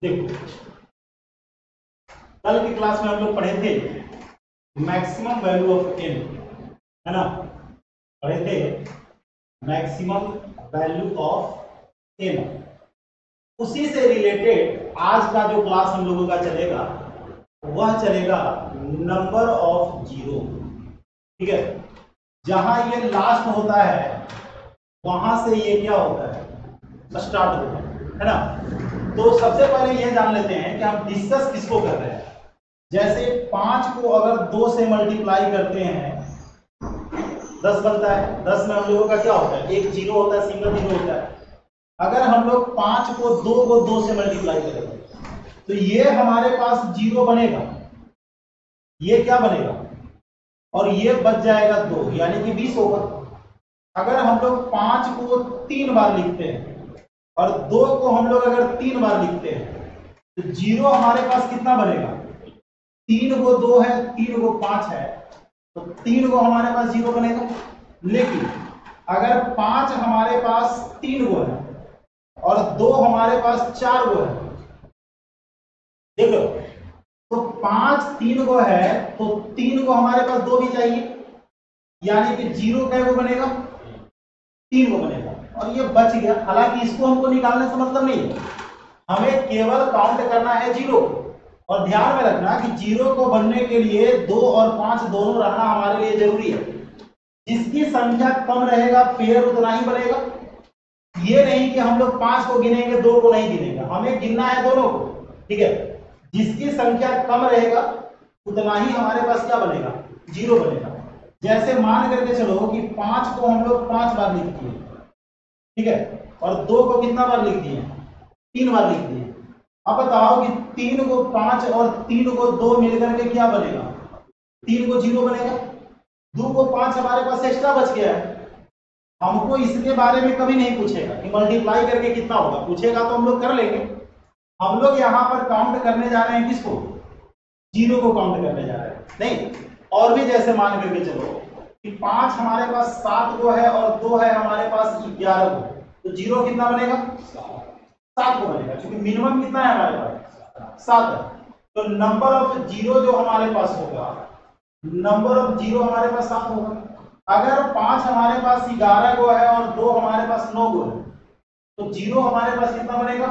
देखो कल की क्लास में हम लोग पढ़े थे मैक्सिमम वैल्यू ऑफ एन, है ना, पढ़े थे मैक्सिमम वैल्यू ऑफ एन। उसी से रिलेटेड आज का जो क्लास हम लोगों का चलेगा वह चलेगा नंबर ऑफ जीरो। ठीक है, जहां ये लास्ट होता है वहां से ये क्या होता है, स्टार्ट होता है ना। तो सबसे पहले ये जान लेते हैं कि हम डिस्कस किसको कर रहे हैं। जैसे 5 को अगर 2 से मल्टीप्लाई करते हैं 10 बनता है। 10 में हम लोगों का क्या होता है, एक जीरो होता है, सिंगल जीरो होता है। अगर हम लोग 5 को 2 से मल्टीप्लाई करेंगे तो ये हमारे पास जीरो बनेगा, ये क्या बनेगा, और ये बच जाएगा 2, यानी कि 20 होगा। अगर हम लोग 5 को 3 बार लिखते हैं और 2 को हम लोग अगर 3 बार लिखते हैं तो जीरो हमारे पास कितना बनेगा, 3 को 2 है, 3 को 5 है, तो 3 को हमारे पास जीरो बनेगा। लेकिन अगर 5 हमारे पास 3 को है और 2 हमारे पास 4 को है, देख लो, तो 5 3 को है तो 3 को हमारे पास 2 भी चाहिए, यानी कि जीरो क्या को बनेगा, 3 को बनेगा, और ये बच गया। हालांकि इसको हमको निकालने से मतलब नहीं है, हमें केवल काउंट करना है जीरो। और ध्यान में रखना कि जीरो को बनने के लिए 2 और 5 दोनों रहना हमारे लिए जरूरी है। जिसकी संख्या कम रहेगा पेयर उतना ही बनेगा। ये नहीं कि हम लोग 5 को गिनेंगे 2 को नहीं गिनेंगे, हमें गिनना है दोनों को। ठीक है, जिसकी संख्या कम रहेगा उतना ही हमारे पास क्या बनेगा, जीरो बनेगा। जैसे मान करके चलो कि 5 को हम लोग 5 बार लिख दिए, ठीक है, और 2 को कितना बार लिख दिए, 3 बार लिख दिए। अब बताओ कि 3 को 5 और 3 को 2 मिलकर के क्या बनेगा, 3 को जीरो बनेगा। 2 को 5 हमारे पास एक्स्ट्रा बच गया है। हमको इसके बारे में कभी नहीं पूछेगा कि मल्टीप्लाई करके कितना होगा, पूछेगा तो हम लोग कर लेंगे। हम लोग यहाँ पर काउंट करने जा रहे हैं किसको, जीरो को काउंट करने जा रहे हैं। नहीं, और भी जैसे मान करके चलो कि 5 हमारे पास 7 को है और 2 है हमारे पास 11 को, तो जीरो कितना बनेगा, 7 को बनेगा, क्योंकि मिनिमम कितना है हमारे पास, 7 है। तो नंबर ऑफ जीरो जो हमारे पास होगा, नंबर ऑफ जीरो हमारे पास 7 होगा। अगर 5 हमारे पास 11 को है और 2 हमारे पास 9 को है, तो जीरो हमारे पास कितना बनेगा,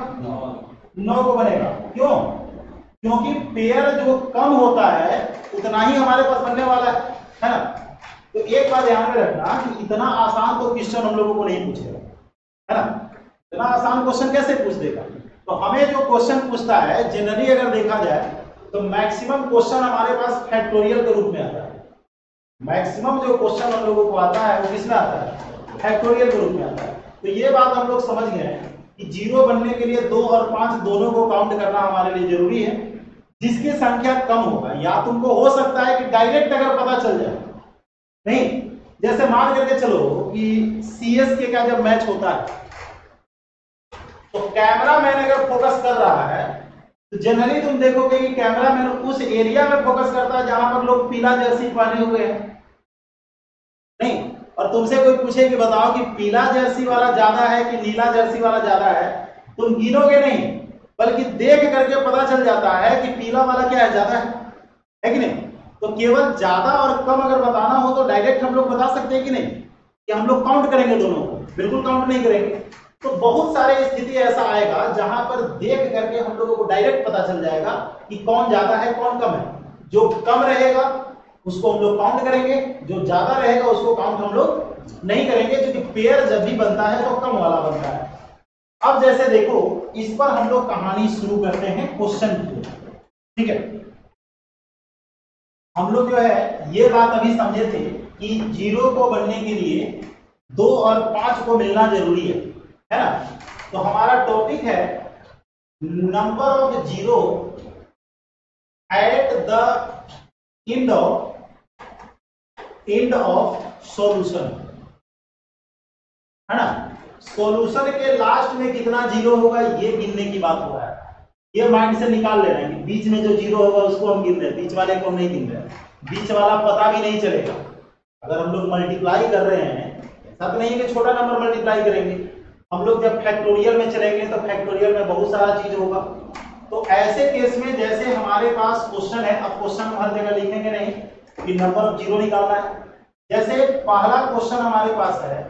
9 को बनेगा। क्यों, क्योंकि पेयर जो कम होता है उतना ही हमारे पास बनने वाला है ना। तो एक बात ध्यान में रखना कि इतना आसान तो क्वेश्चन हम लोगों को नहीं पूछेगा, है ना। इतना आसान क्वेश्चन कैसे पूछ देगा। तो हमें जो क्वेश्चन पूछता है जनरली अगर देखा जाए तो मैक्सिमम क्वेश्चन हमारे पास फैक्टोरियल के रूप में आता है। मैक्सिमम जो क्वेश्चन हम लोगों को आता है वो किसमें आता है, फैक्टोरियल के रूप में आता है। तो ये बात हम लोग समझ गए कि जीरो बनने के लिए 2 और 5 दोनों को काउंट करना हमारे लिए जरूरी है। जिसकी संख्या कम होगा, या तुमको हो सकता है कि डायरेक्ट अगर पता चल जाए, नहीं, जैसे मान करके चलो कि सीएसके का जब मैच होता है तो कैमरामैन अगर फोकस कर रहा है तो जनरली तुम देखोगे कि कैमरामैन उस एरिया में फोकस करता है जहां पर लोग पीला जर्सी पहने हुए हैं। नहीं, और तुमसे कोई पूछे कि बताओ कि पीला जर्सी वाला ज्यादा है कि नीला जर्सी वाला ज्यादा है, तुम गिनोगे नहीं, बल्कि देख करके पता चल जाता है कि पीला वाला क्या है, ज्यादा है कि नहीं। तो केवल ज्यादा और कम अगर बताना हो तो डायरेक्ट हम लोग बता सकते हैं कि नहीं, कि हम लोग काउंट करेंगे दोनों को, बिल्कुल काउंट नहीं करेंगे। तो बहुत सारे स्थिति ऐसा आएगा जहां पर देख करके हम लोगों को डायरेक्ट पता चल जाएगा कि कौन ज्यादा है कौन कम है। जो कम रहेगा उसको हम लोग काउंट करेंगे, जो ज्यादा रहेगा उसको काउंट हम लोग नहीं करेंगे, क्योंकि पेयर जब भी बनता है तो कम वाला बनता है। अब जैसे देखो, इस पर हम लोग कहानी शुरू करते हैं क्वेश्चन की। ठीक है, हम लोग जो है ये बात अभी समझे थे कि जीरो को बनने के लिए 2 और 5 को मिलना जरूरी है ना। तो हमारा टॉपिक है number of zero at the end of solution, है ना। सॉल्यूशन के लास्ट में कितना जीरो होगा ये गिनने की बात हो रहा है। ये माइंड से निकाल लेना है कि बीच में जो जीरो होगा उसको हम गिन रहे हैं, बीच वाले को हम नहीं गिन रहे हैं। बीच वाला पता भी नहीं चलेगा। अगर हम लोग मल्टीप्लाई कर रहे हैं, ऐसा तो नहीं है कि छोटा नंबर मल्टीप्लाई करेंगे। हम लोग जब फैक्टोरियल में चलेंगे तो फैक्टोरियल में बहुत सारा चीज होगा, तो ऐसे केस में जैसे हमारे पास क्वेश्चन है, अब क्वेश्चन हम हर जगह लिखेंगे नहीं कि नंबर ऑफ जीरो निकालना है। जैसे पहला क्वेश्चन हमारे पास है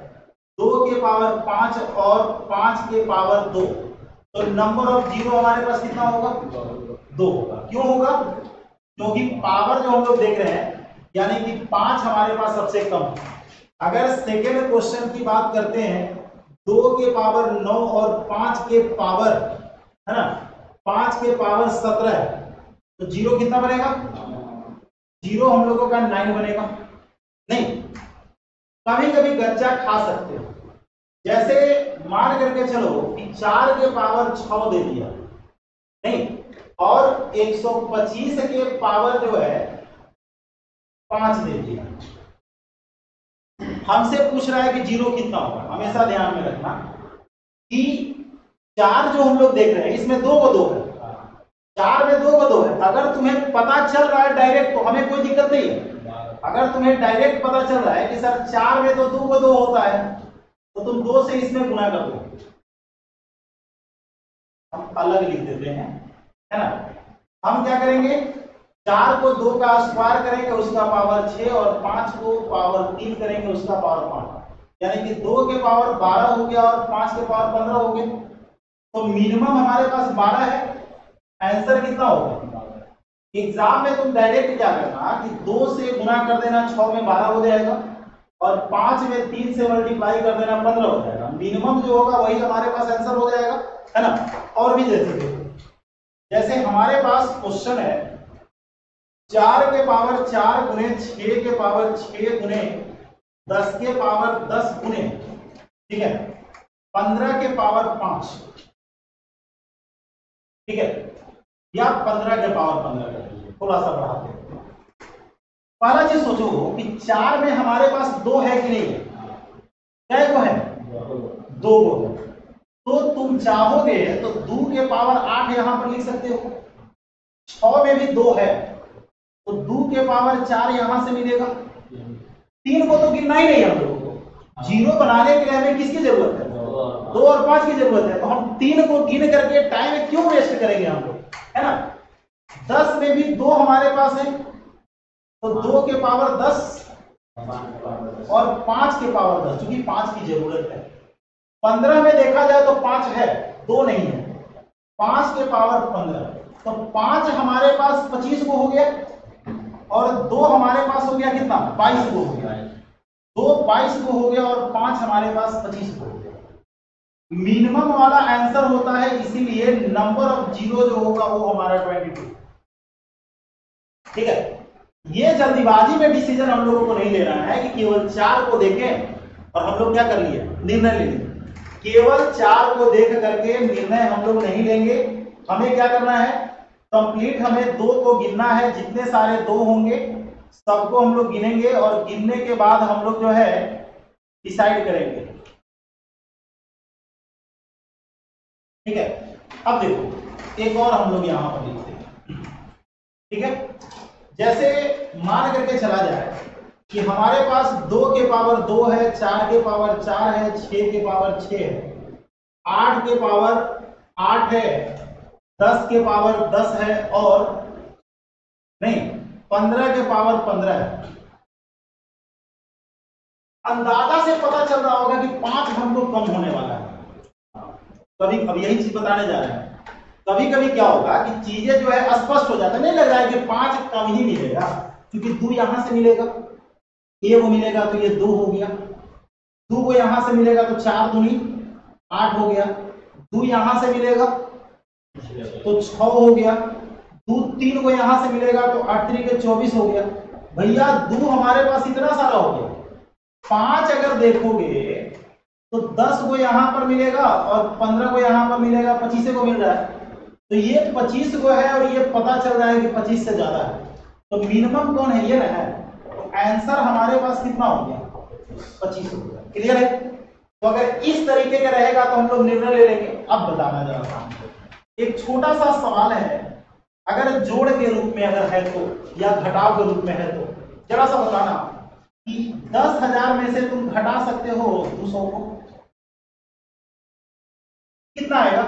2 के पावर 5 और 5 के पावर 2, तो नंबर ऑफ जीरो हमारे पास कितना होगा? 2 होगा। क्यों होगा? क्योंकि पावर जो हम लोग देख रहे हैं यानी कि 5 हमारे पास सबसे कम है। अगर सेकेंड क्वेश्चन की बात करते हैं 2 के पावर 9 और 5 के पावर, है ना, 5 के पावर 17 है, तो जीरो कितना बनेगा? जीरो हम लोगों का 9 बनेगा। नहीं, कभी कभी गच्चा खा सकते हो। जैसे मान करके चलो कि 4 के पावर 6 दे दिया, नहीं, और 125 के पावर जो है 5 दे दिया। हमसे पूछ रहा है कि जीरो कितना होगा। हमेशा ध्यान में रखना कि 4 जो हम लोग देख रहे हैं इसमें 2 को 2 है, 4 में 2 को 2 है। अगर तुम्हें पता चल रहा है डायरेक्ट तो हमें कोई दिक्कत नहीं है। अगर तुम्हें डायरेक्ट पता चल रहा है कि सर 4 में तो 2 को 2 होता है, तो तुम 2 से इसमें गुना कर दो। हम अलग लिख देते हैं, है ना। हम क्या करेंगे, 4 को 2 का स्क्वायर करेंगे उसका पावर 6 और 5 को पावर 3 करेंगे उसका पावर 5, यानी कि 2 के पावर 12 हो गया और 5 के पावर 15 हो गए। तो मिनिमम हमारे पास 12 है। आंसर कितना होगा? एग्जाम में तुम डायरेक्ट क्या करना कि 2 से गुना कर देना, 6 में 12 हो जाएगा, और 5 में 3 से मल्टीप्लाई कर देना, 15 हो जाएगा। मिनिमम जो होगा वही हमारे पास आंसर हो जाएगा, है ना। और भी जैसे हमारे पास क्वेश्चन है 4 के पावर 4 गुने 6 के पावर 6 गुने 10 के पावर 10 गुने, ठीक है, 15 के पावर 5, ठीक है, या 15 के पावर 15 कर दीजिए, थोड़ा सा बढ़ाते हैं। पहला चीज सोचो कि 4 में हमारे पास 2 है कि नहीं है? क्या को है? 2 को है। तो तुम चाहोगे तो 2 के पावर 8 यहां पर लिख सकते हो। 6 में भी 2 है तो 2 के पावर 4 यहां से मिलेगा। 3 को तो गिनना ही नहीं हम लोगों को। जीरो बनाने के लिए हमें किसकी जरूरत है? 2 और 5 की जरूरत है। तो हम 3 को गिन करके टाइम क्यों वेस्ट करेंगे हम लोग, है ना। 10 में भी 2 हमारे पास है, तो 2 के पावर 10 और 5 के पावर 10, क्योंकि 5 की जरूरत है। 15 में देखा जाए तो 5 है, 2 नहीं है। 5 के पावर 15, तो 5 हमारे पास 25 को हो गया, और 2 हमारे पास हो गया कितना? 22 को हो गया। 2 22 को हो गया और 5 हमारे पास 25 को हो गया। मिनिमम वाला आंसर होता है, इसीलिए नंबर ऑफ जीरो जो होगा वो हमारा 22। ठीक है, ये जल्दीबाजी में डिसीजन हम लोगों को नहीं लेना है कि केवल 4 को देखें और हम लोग क्या कर लिए, निर्णय ले लिए। केवल 4 को देख करके निर्णय हम लोग नहीं लेंगे। हमें क्या करना है, कंप्लीट हमें 2 को गिनना है। जितने सारे 2 होंगे सबको हम लोग गिनेंगे और गिनने के बाद हम लोग जो है डिसाइड करेंगे। ठीक है, अब देखो एक और हम लोग यहां पर लिखते हैं। ठीक है, जैसे मान करके चला जाए कि हमारे पास 2 के पावर 2 है, 4 के पावर 4 है, 6 के पावर 6 है, 8 के पावर 8 है, 10 के पावर 10 है, और नहीं 15 के पावर 15 है। अंदाजा से पता चल रहा होगा कि 5 हमको कम होने वाला है। कभी अब यही चीज बताने जा रहे हैं। कभी कभी क्या होगा कि चीजें जो है स्पष्ट हो जाता है, नहीं लग रहा है कि 5 कम ही मिलेगा, क्योंकि 2 यहां से मिलेगा, ए को मिलेगा तो ये 2 हो गया, 2 को यहां से मिलेगा तो 4 दूनी 8 हो गया, 2 यहां से मिलेगा तो 6 हो गया, 2 3 को यहां से मिलेगा तो 8 3 के 24 हो गया। भैया 2 हमारे पास इतना सारा हो गया। 5 अगर देखोगे तो 10 को यहां पर मिलेगा और 15 को यहां पर मिलेगा, 25 को मिल रहा है, तो ये 25 को है और ये पता चल रहा है कि 25 से ज्यादा है। तो मिनिमम कौन है, ये ना है। तो आंसर हमारे पास कितना हो गया, 25 हो गया। क्लियर है। तो अगर इस तरीके का रहेगा तो हम लोग निर्णय ले लेंगे। अब बताना जरा, एक छोटा सा सवाल है, अगर जोड़ के रूप में अगर है तो, या घटाव के रूप में है तो, जरा सा बताना कि 10,000 में से तुम घटा सकते हो 200 को, कितना आएगा?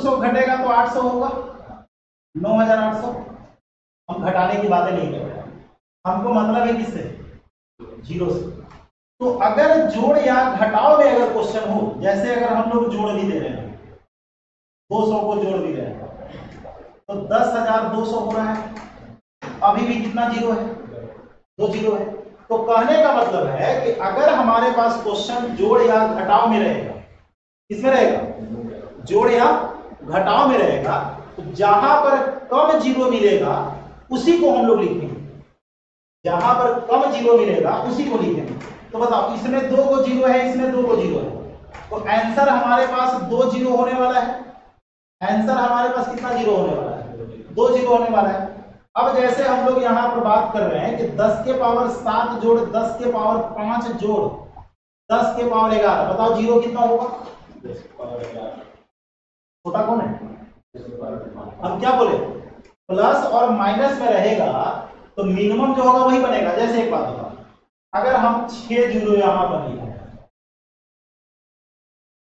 200 घटेगा तो 800 होगा, 9800। हम घटाने की बातें नहीं कर रहे हैं, हमको मतलब है किससे, जीरो से। तो अगर जोड़ या घटाव में अगर क्वेश्चन हो, जैसे अगर हम लोग जोड़ भी दे रहे हैं, 200 को जोड़ भी रहे हैं, तो 10,200 हो रहा है, अभी भी कितना जीरो है, 2 जीरो है। तो कहने का मतलब है कि अगर हमारे पास क्वेश्चन जोड़ या घटाव में रहेगा, किसमें रहेगा, जोड़ या घटाव में रहेगा, तो जहां पर कम जीरो मिलेगा उसी को हम लोग लिखेंगे, जहां पर कम जीरो मिलेगा उसी को लिखेंगे। तो बताओ, इसमें 2 को जीरो है, इसमें 2 को जीरो है, तो आंसर हमारे पास 2 जीरो होने वाला है। आंसर हमारे पास कितना जीरो होने वाला है, 2 जीरो होने वाला है। अब जैसे हम लोग यहाँ पर बात कर रहे हैं कि 10 के पावर 7 जोड़ 10 के पावर 5 जोड़ 10 के पावर 11, बताओ जीरो कितना होगा, छोटा कौन है, हम क्या बोले, प्लस और माइनस में रहेगा तो मिनिमम जो होगा वही बनेगा। जैसे एक बात बताओ, अगर हम 6 जीरो यहां पर लिख रहे हैं,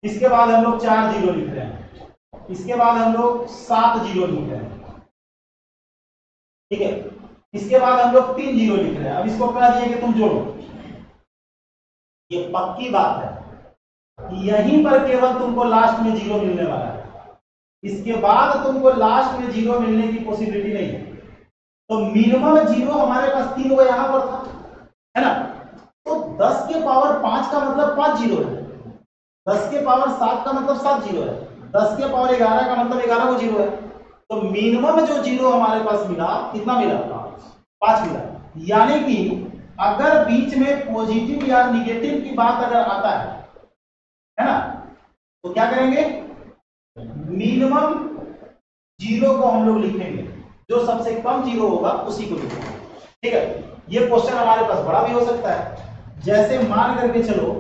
इसके बाद हम लोग 4 जीरो लिख रहे हैं, इसके बाद हम लोग 7 जीरो लिख रहे हैं, ठीक है, इसके बाद हम लोग 3 जीरो लिख रहे हैं। अब इसको कह दिए कि तुम जोड़ो, ये पक्की बात है, यहीं पर केवल तुमको लास्ट में जीरो मिलने वाला है, इसके बाद तुमको लास्ट में जीरो मिलने की पॉसिबिलिटी नहीं है। तो मिनिमम जीरो हमारे पास 3 को यहां पर था, है ना, तो 10 के पावर 5 का मतलब 5 जीरो है, 10 के पावर 7 का मतलब 7 जीरो है, 10 के पावर 11 का मतलब 11 को जीरो है। तो मिनिमम जो जीरो हमारे पास मिला, कितना मिला, 5 मिला। यानी कि अगर बीच में पॉजिटिव या निगेटिव की बात अगर आता है ना, तो क्या करेंगे, मिनिमम जीरो को हम लोग लिखेंगे, जो सबसे कम जीरो होगा उसी को लिखेंगे, ठीक है। ये क्वेश्चन हमारे पास बड़ा भी हो सकता है, जैसे मान करके चलो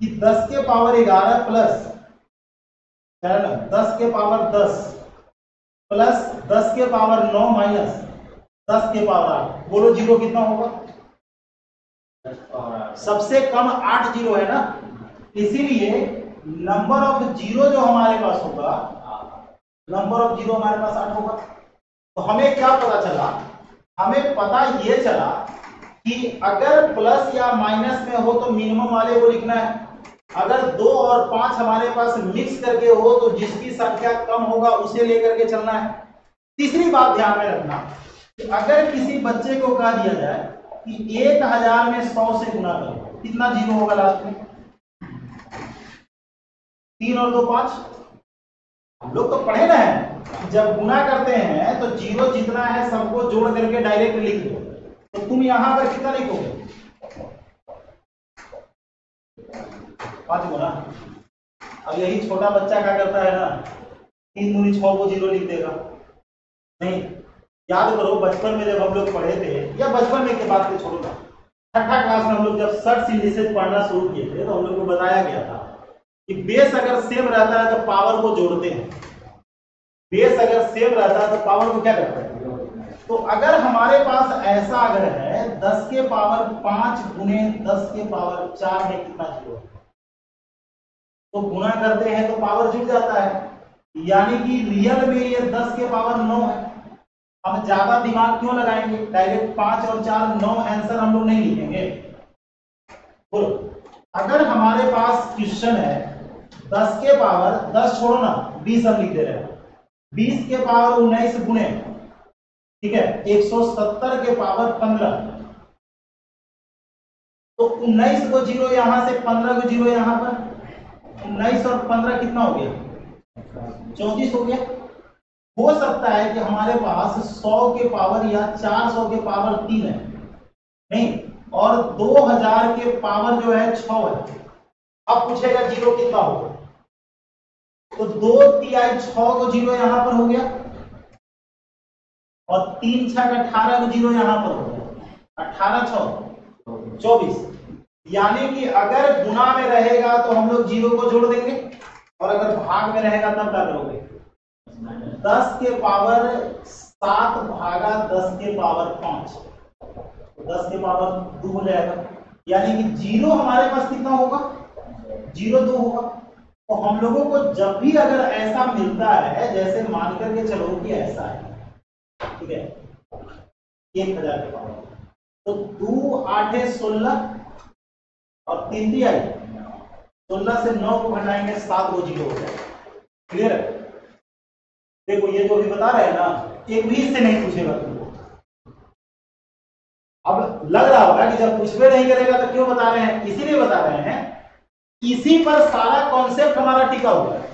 कि 10 के पावर 11 प्लस 10 के पावर 10 प्लस 10 के पावर 9 माइनस 10 के पावर 8, बोलो जीरो कितना होगा, सबसे कम 8 जीरो है ना, इसीलिए नंबर ऑफ जीरो जो हमारे पास होगा, नंबर ऑफ जीरो हमारे पास 8 होगा। तो हमें क्या पता चला, हमें पता ये चला कि अगर प्लस या माइनस में हो तो मिनिमम वाले को लिखना है, अगर 2 और 5 हमारे पास मिक्स करके हो तो जिसकी संख्या कम होगा उसे लेकर के चलना है। तीसरी बात ध्यान में रखना कि अगर किसी बच्चे को कह दिया जाए कि 1000 में 100 से गुना करो, कितना जीरो होगा लास्ट में, 3 और 2 5। हम लोग तो पढ़े ना है, जब गुना करते हैं तो जीरो जितना है सबको जोड़ करके डायरेक्ट लिख दो, तो तुम यहां पर कितना लिखोगे, 5 गुना। अब यही छोटा बच्चा क्या करता है ना, 3 दूनी 6 को जीरो लिख देगा। नहीं, याद करो बचपन में जब हम लोग पढ़े थे, या बचपन में के बात को छोड़ो ना, 6ठी क्लास में हम लोग जब सर्च इंडिसेज पढ़ना शुरू किए थे तो हम लोग को बताया गया था कि बेस अगर सेम रहता है तो पावर को जोड़ते हैं, बेस अगर सेम रहता है तो पावर को क्या करते हैं। तो अगर हमारे पास ऐसा अगर है 10 के पावर 5 गुने 10 के पावर 4 में कितना जीरो है, तो गुना करते हैं तो पावर जुड़ जाता है, यानी कि रियल में ये 10 के पावर 9 है। हम ज्यादा दिमाग क्यों लगाएंगे, डायरेक्ट 5 और 4 9 आंसर हम लोग नहीं लिखेंगे। बोलो, अगर हमारे पास क्वेश्चन है 10 के पावर 10 छोड़ो ना 20 हम लिख दे रहे हैं, 20 के पावर 19 गुणे, ठीक है, 170 के पावर 15, तो 19 को जीरो यहां से, 15 को जीरो यहां पर, 19 और 15 कितना हो गया, 34 हो गया। हो सकता है कि हमारे पास 100 के पावर या 400 के पावर 3 है, नहीं, और 2000 के पावर जो है 6 है। अब पूछेगा जीरो कितना होगा, तो 2/3 को जीरो यहां पर हो गया, और 3 6 18 को जीरो यहां पर हो गया, 18 6 24। यानी कि अगर गुना में रहेगा तो हम लोग जीरो को जोड़ देंगे, और अगर भाग में रहेगा तब क्या करोगे, 10 के पावर 7 भागा 10 के पावर 5, तो 10 के पावर 2 हो जाएगा। यानी कि जीरो हमारे पास कितना होगा, 0 2 होगा। तो हम लोगों को जब भी अगर ऐसा मिलता है, जैसे मान करके चलो कि ऐसा है, ठीक है, 1000 के पावर, तो 2 8 16 और 3 3 आई, 16 से 9 को घटाएंगे 7 वो 0 हो जाएगा। क्लियर है? देखो ये जो अभी बता रहे हैं ना, एक भी इससे नहीं पूछेगा तुमको। अब लग रहा होगा कि जब कुछ भी नहीं करेगा तो क्यों बता रहे हैं, इसीलिए बता रहे हैं, इसी पर सारा कॉन्सेप्ट हमारा टिका हुआ है।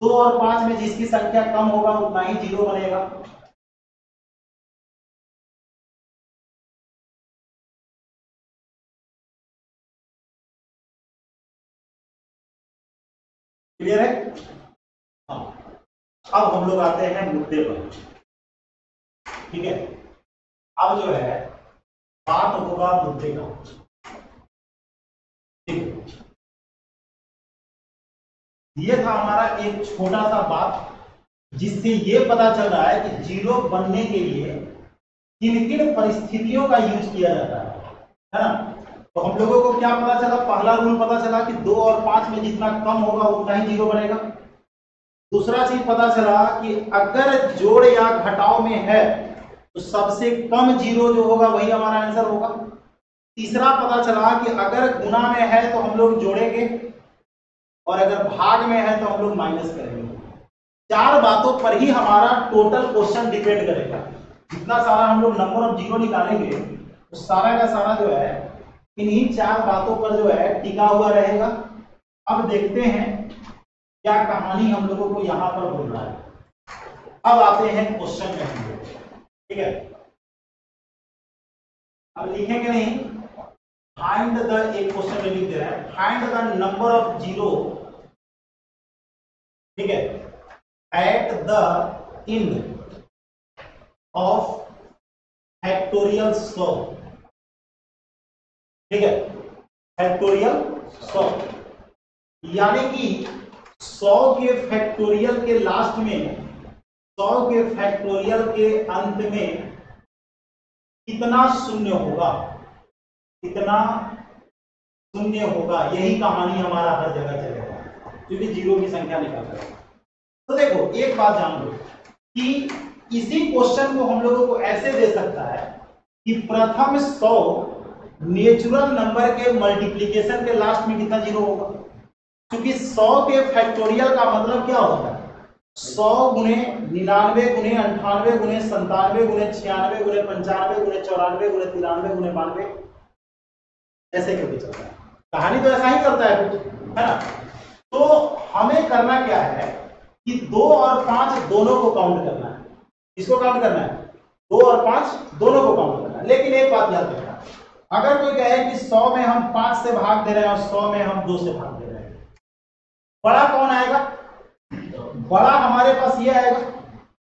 2 और 5 में जिसकी संख्या कम होगा उतना ही 0 बनेगा। क्लियर है? हाँ, अब हम लोग आते हैं मुद्दे पर। ठीक है, अब जो है बात होगा मुद्दे का। ठीक है, ये था हमारा एक छोटा सा बात, जिससे ये पता चल रहा है कि 0 बनने के लिए किन किन परिस्थितियों का यूज किया जाता है ना। तो हम लोगों को क्या पता चला, पहला रूल पता चला कि 2 और 5 में जितना कम होगा उतना ही 0 बनेगा। दूसरा चीज पता चला कि अगर जोड़ या घटाव में है तो सबसे कम 0 जो होगा वही हमारा आंसर होगा। तीसरा पता चला कि अगर गुणा में है तो हम लोग जोड़ेंगे और अगर भाग में है तो हम लोग माइनस करेंगे। 4 बातों पर ही हमारा टोटल क्वेश्चन डिपेंड करेगा। जितना सारा हम लोग नंबर ऑफ 0 निकालेंगे तो सारा का सारा जो है इन्हीं 4 बातों पर जो है टिका हुआ रहेगा। अब देखते हैं क्या कहानी हम लोगों को यहां पर बोल रहा है। अब आते हैं क्वेश्चन में हम लोग। ठीक है, अब लिखेंगे नहीं, फाइंड द, एक क्वेश्चन में लिख दे रहा है, फाइंड द नंबर ऑफ 0, ठीक है, at the end of factorial 100। ठीक है, फैक्टोरियल 100 यानी कि 100 के फैक्टोरियल के लास्ट में, 100 के फैक्टोरियल के अंत में कितना शून्य होगा, कितना शून्य होगा, यही कहानी हमारा हर जगह चलेगा, क्योंकि 0 की संख्या निकाल रहे हैं। तो देखो एक बात जान लो कि इसी क्वेश्चन को हम लोगों को ऐसे दे सकता है कि प्रथम 100 नेचुरल नंबर के मल्टीप्लीकेशन के लास्ट में कितना 0 होगा, क्योंकि 100 के फैक्टोरियल का मतलब क्या होता है, 100 गुणे 99 गुणे 98 गुणे 97 गुणे 96 गुणे 95 गुणे 94 गुणे 93 गुणे 92, ऐसे करके चलता है। कहानी तो ऐसा ही करता है कुछ, है ना। तो हमें करना क्या है कि 2 और 5 दोनों को काउंट करना है। किसको काउंट करना है? 2 और 5 दोनों को काउंट करना है। लेकिन एक बात याद रखना, अगर कोई कहे कि 100 में हम 5 से भाग दे रहे हैं और 100 में हम 2 से भाग दे रहे हैं, बड़ा कौन आएगा? बड़ा हमारे पास ये आएगा,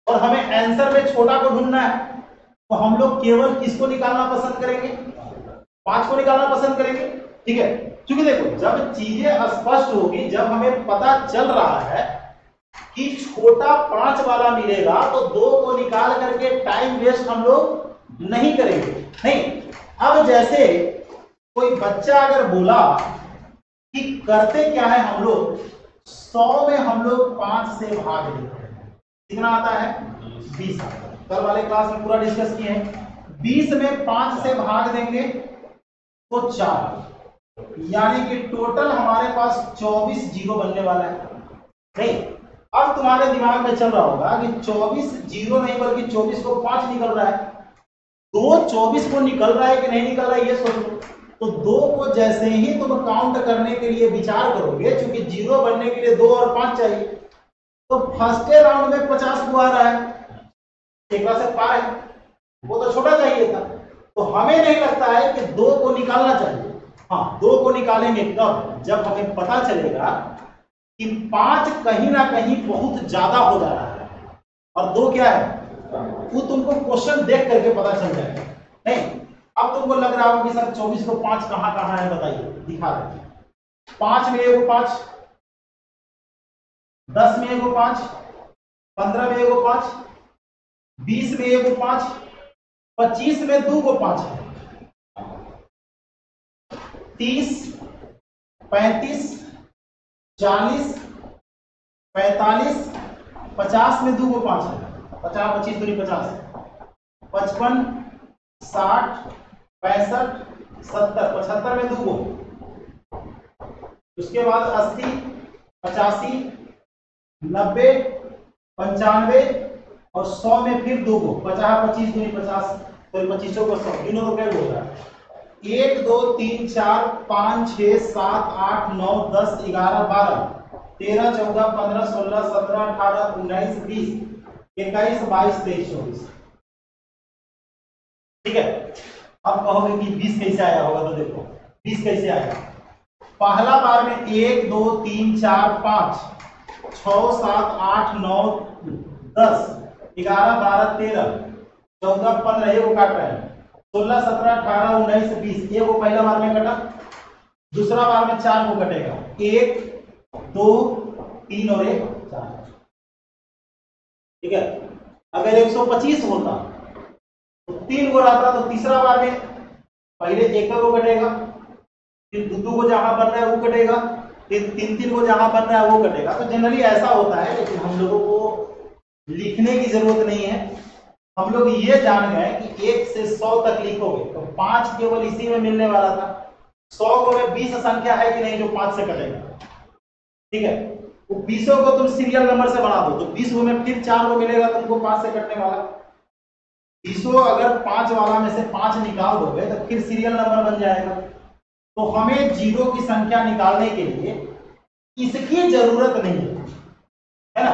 और हमें आंसर में छोटा को ढूंढना है, तो हम लोग केवल किसको निकालना पसंद करेंगे? 5 को निकालना पसंद करेंगे। ठीक है, क्योंकि देखो जब चीजें स्पष्ट होगी, जब हमें पता चल रहा है कि छोटा 5 वाला मिलेगा, तो 2 को निकाल करके टाइम वेस्ट हम लोग नहीं करेंगे। नहीं, अब जैसे कोई बच्चा अगर बोला कि करते क्या है हम लोग, 100 में हम लोग 5 से भाग देते हैं, कितना आता है? 20 आता है। कल वाले क्लास में पूरा डिस्कस किए हैं। 20 में 5 से भाग देंगे तो 4, यानी कि टोटल हमारे पास 24 0 बनने वाला है। नहीं, अब तुम्हारे दिमाग में चल रहा होगा कि 24 0 नहीं बल्कि 24 को 5 निकल रहा है। 2 24 को निकल रहा है कि नहीं निकल रहा है ये सोचो। तो 2 को जैसे ही तुम काउंट करने के लिए विचार करोगे, क्योंकि 0 बनने के लिए 2 और 5 चाहिए, तो फर्स्ट राउंड में 50 को आ रहा है, एक से पार है, वो तो छोटा चाहिए था। तो हमें नहीं लगता है कि 2 को निकालना चाहिए। हाँ, 2 को निकालेंगे कब? जब हमें पता चलेगा कि 5 कहीं ना कहीं बहुत ज्यादा हो जा रहा है, और 2 क्या है वो तुमको क्वेश्चन देख करके पता चल जाएगा। नहीं, अब तुमको लग रहा होगा कि सर 24 को 5 कहां कहां है, बताइए, दिखा रहे हैं। 5 में एगो 5, 10 में एगो 5, 15 में एगो 5, 20 में एगो 5, 25 में 2 को 5 है, 30, 35, 40, 45, 50 में 2 को 5 है, 50 25 दूनी 50, 55, 60, 65, 70, 75 में 2 को, उसके बाद 80, 85, 90, 95 और 100 में फिर 2 को, 50 25 दूनी 50, तो 25 को 100, तीनों को क्या होता है 1 2 3 4 5 6 7 8 9 10 11 12 13 14 15 16 17 18 19 20 21 22 23 24। ठीक है, अब कहोगे कि 20 कैसे आया होगा, तो देखो 20 कैसे आया। पहला बार में 1 2 3 4 5 6 7 8 9 10 11 12 13 14 15, ये को काट रहे हैं 16 17 18 19 20, ये को पहला बार में कटा, दूसरा बार में 4 को कटेगा, 1 2 3 और 1 4। ठीक है, अगर 125 होता तो 3 को रहता, तो तीसरा बार में पहले 1 को कटेगा, फिर 2 को जहां बन रहा है वो कटेगा, फिर 3 को जहां बन रहा है वो कटेगा। तो जनरली ऐसा होता है, लेकिन हम लोगों को लिखने की जरूरत नहीं है, हम लोग ये जान गए कि 1 से 100 तक लिखोगे तो 5 केवल इसी में मिलने वाला था, 100 को में 20 संख्या है कि नहीं जो 5 से कटेगा। ठीक है, वो 20 को तुम सीरियल नंबर से बना दो, तो 20 में फिर 4 को मिलेगा तुमको 5 से कटने वाला। 20 अगर 5 वाला में से 5 निकाल दोगे तो फिर सीरियल नंबर बन जाएगा। तो हमें जीरो की संख्या निकालने के लिए इसकी जरूरत नहीं है ना,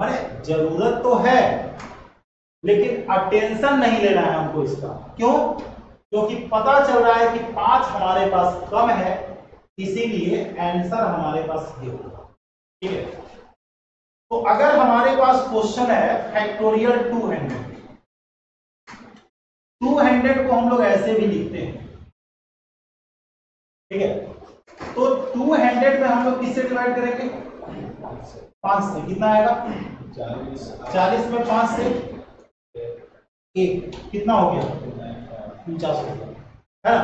माने जरूरत तो है लेकिन अटेंशन नहीं लेना है हमको इसका। क्यों? क्योंकि पता चल रहा है कि 5 हमारे पास कम है, इसीलिए आंसर हमारे पास ये होगा। ठीक है, तो अगर हमारे पास क्वेश्चन है फैक्टोरियल 200 को हम लोग ऐसे भी लिखते हैं। ठीक है, तो 200 में हम लोग किससे डिवाइड करेंगे 5 से, कितना आएगा 40 में 5 से 1 कितना हो गया 49 हो गया, है ना।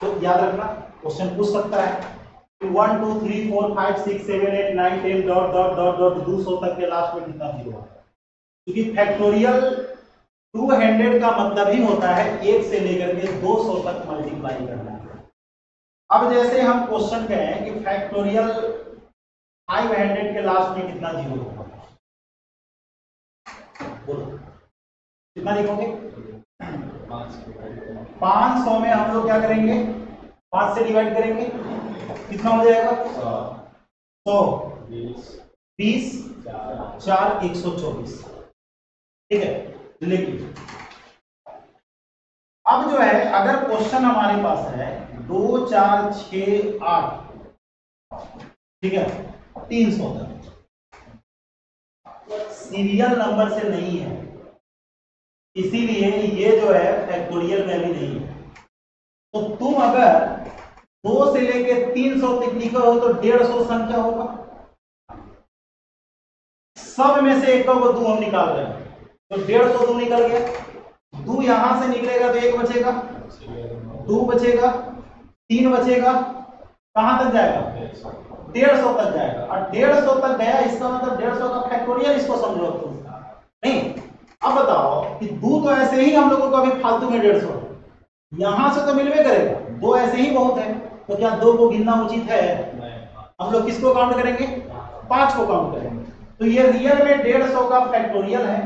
तो याद रखना क्वेश्चन पूछ सकता है कि 1 2 3 4 5 6 7 8 9 10 डॉट डॉट डॉट डॉट 200 तक के लास्ट में कितना जीरो है, क्योंकि फैक्टोरियल 200 का मतलब ही होता है 1 से लेकर के 200 तक मल्टीप्लाई करना। अब जैसे हम क्वेश्चन कहें कि फैक्टोरियल 500 के लास्ट में कितना जीरो होगा, बोलो कितना लिखोगे 500 में हम लोग क्या करेंगे 5 से डिवाइड करेंगे, कितना हो जाएगा 100 20 4 124। ठीक है, लेकिन अब जो है अगर क्वेश्चन हमारे पास है 2 4 6 8, ठीक है 300 तक, सीरियल नंबर से नहीं है, इसीलिए ये जो है फैक्टोरियल में भी नहीं है। तो तुम अगर 2 से लेके 300 तक लिखो हो तो 150 संख्या होगा, सब में से एक को 2 हम निकाल रहे हैं तो 150 2 निकल गया, 2 यहां से निकलेगा तो 1 बचेगा, 2 बचेगा, 3 बचेगा, कहां तक जाएगा 150 तक जाएगा। और 150 तक गया इसका मतलब 150 का फैक्टोरियल इसको समझो तुम नहीं। अब बताओ कि 2 तो ऐसे ही हम लोगों को अभी फालतू में 150 यहां से तो मिलवे करेगा, 2 ऐसे ही बहुत है, तो क्या 2 को गिनना उचित है? हम लोग किसको काउंट करेंगे 5 को काउंट करेंगे। तो ये रियल में 150 का फैक्टोरियल है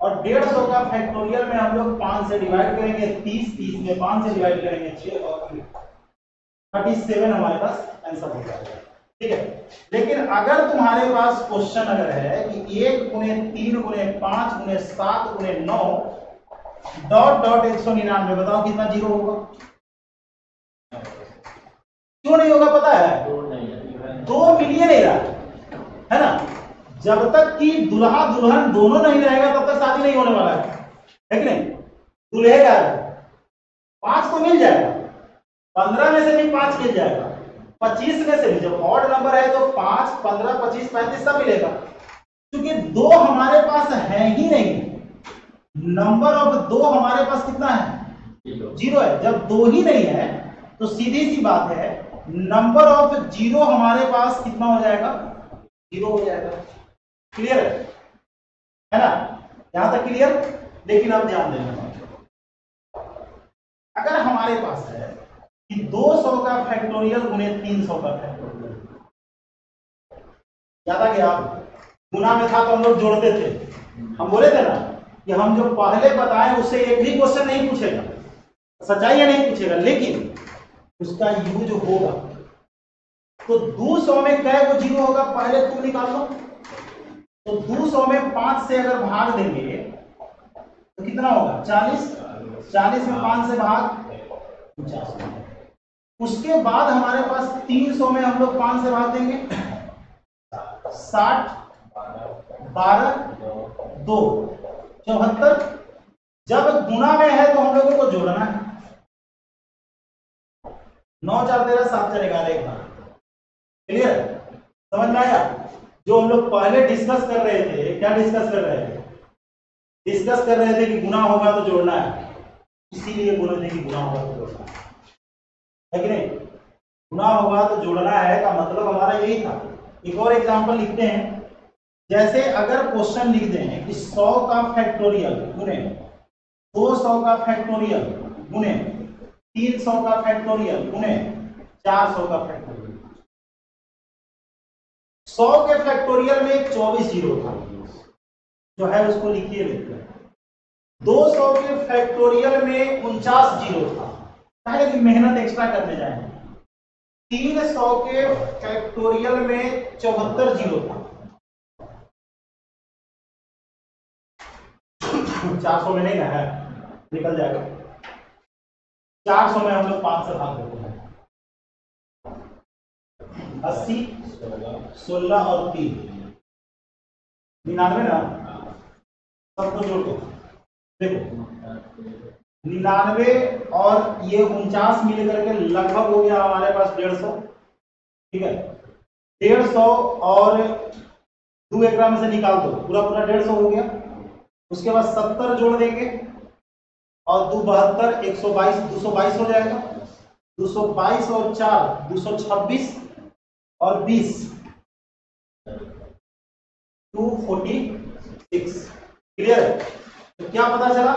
और 150 का फैक्टोरियल में हम लोग 5 से डिवाइड करेंगे 30, 30 में 5 से डिवाइड करेंगे 6 और 37 हमारे पास आंसर हो जाएगा। ठीक है, लेकिन अगर तुम्हारे पास क्वेश्चन अगर है कि 1 गुणे 3 गुणे 5 गुणे 7 गुणे 9 डॉट डॉट 199, बताओ कितना जीरो होगा? क्यों नहीं होगा पता है? 2 मिल ही नहीं रहा है ना। जब तक कि दुल्हा दुल्हन दोनों नहीं रहेगा तब तक शादी नहीं होने वाला है कि नहीं। दुल्हेगा 5 तो मिल जाएगा, 15 में से भी 5 मिल जाएगा, 25 में से भी, जब ऑड नंबर है तो 5 15 25 35 सब मिलेगा। क्योंकि 2 हमारे पास है ही नहीं, नंबर ऑफ 2 हमारे पास कितना है 0 है। जब 2 ही नहीं है तो सीधी सी बात है नंबर ऑफ 0 हमारे पास कितना हो जाएगा 0 हो जाएगा। क्लियर है ना? यहां तक क्लियर? लेकिन अब ध्यान देना, अगर हमारे पास है कि 200 का फैक्टोरियल गुने 300 का फैक्टोरियल, याद आ गया? गुना में था तो हम लोग जोड़ते थे, हम बोले थे ना कि हम जो पहले बताएं उससे एक भी क्वेश्चन नहीं पूछेगा, सच्चाई या नहीं पूछेगा, लेकिन उसका यूज होगा। तो 200 में कै को 0 होगा पहले तुम निकाल लो। तो 200 में 5 से अगर भाग देंगे तो कितना होगा? 40। 40 में 5 से भाग 50। उसके बाद हमारे पास 300 में हम लोग 5 से भाग देंगे 60, 12, 2, 74। जब गुना में है तो हम लोगों को जोड़ना है। 9 4 13 7 4 11 एक बार। क्लियर? समझ में आया? जो हम लोग पहले डिस्कस कर रहे थे, क्या डिस्कस कर रहे थे? डिस्कस कर रहे थे कि गुना होगा तो जोड़ना है, इसीलिए बोले थे कि गुना होगा तो जोड़ना है कि नहीं? गुना होगा तो जोड़ना है का मतलब हमारा यही था। एक और एग्जांपल लिखते हैं, जैसे अगर क्वेश्चन लिख दें कि 100 का फैक्टोरियल गुने 200 का फैक्टोरियल गुने 300 का फैक्टोरियल गुने 400 का फैक्टोरियल। 100 के फैक्टोरियल में 24 जीरो था, जो है उसको लिखिए लेते हैं। 200 के फैक्टोरियल में 49 जीरो था, कि मेहनत एक्स्ट्रा करने जाएंगे। 300 के फैक्टोरियल में 74 जीरो था। 400 में नहीं ना है, निकल जाएगा। 400 में हम लोग 5 से भाग देते हैं। 80, 16 और 3 99 ना, सबको जोड़ दो। देखो 99 और ये 49 मिल करके लगभग हो गया हमारे पास 150। ठीक है, 150 और 2 एक में से निकाल दो, पूरा पूरा 150 हो गया। उसके बाद 70 जोड़ देंगे और 2 72 122 222 हो जाएगा। 222 और 4 226 और 20 246। क्लियर है? तो क्या पता चला?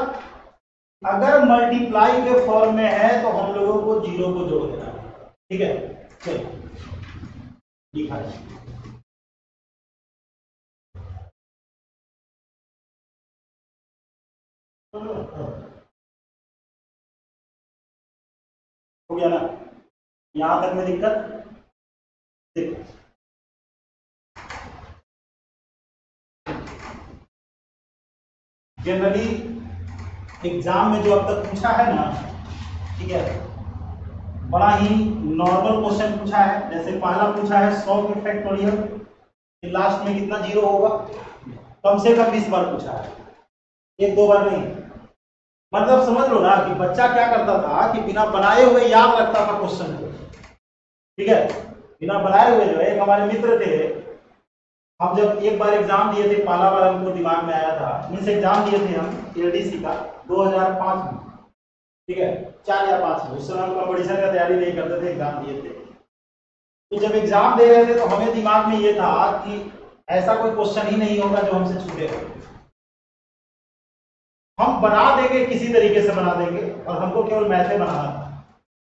अगर मल्टीप्लाई के फॉर्म में है तो हम लोगों को 0 को जोड़ देना है। ठीक है, चलिए लिखा है। हो गया ना? यहां तक में दिक्कत? देखो जनरली एग्जाम में जो अब तक पूछा है ना, ठीक है, बड़ा ही नॉर्मल क्वेश्चन पूछा है। जैसे पहला पूछा है 100 के फैक्टोरियल, लास्ट में कितना जीरो होगा? कम से कम 20 बार पूछा है, 1 2 बार नहीं। मतलब समझ लो ना कि बच्चा क्या करता था कि बिना बनाए हुए याद रखता था क्वेश्चन को। ठीक है, बिना बनाए हुए। जो है एक हमारे मित्र थे, हम जब एक बार एग्जाम दिए थे, पहला बार हमको दिमाग में आया था, मीन्स एग्जाम दिए थे हम एलडीसी का 2005 में। ठीक है, 4 या 5 में। उस समय हम कंपटीशन का तैयारी नहीं करते थे, एग्जाम दिए थे। तो जब एग्जाम दे रहे थे तो हमें दिमाग में ये था कि ऐसा कोई क्वेश्चन ही नहीं होगा जो हमसे छूटेगा, हम बना देंगे, किसी तरीके से बना देंगे, और हमको केवल मैथ बनाना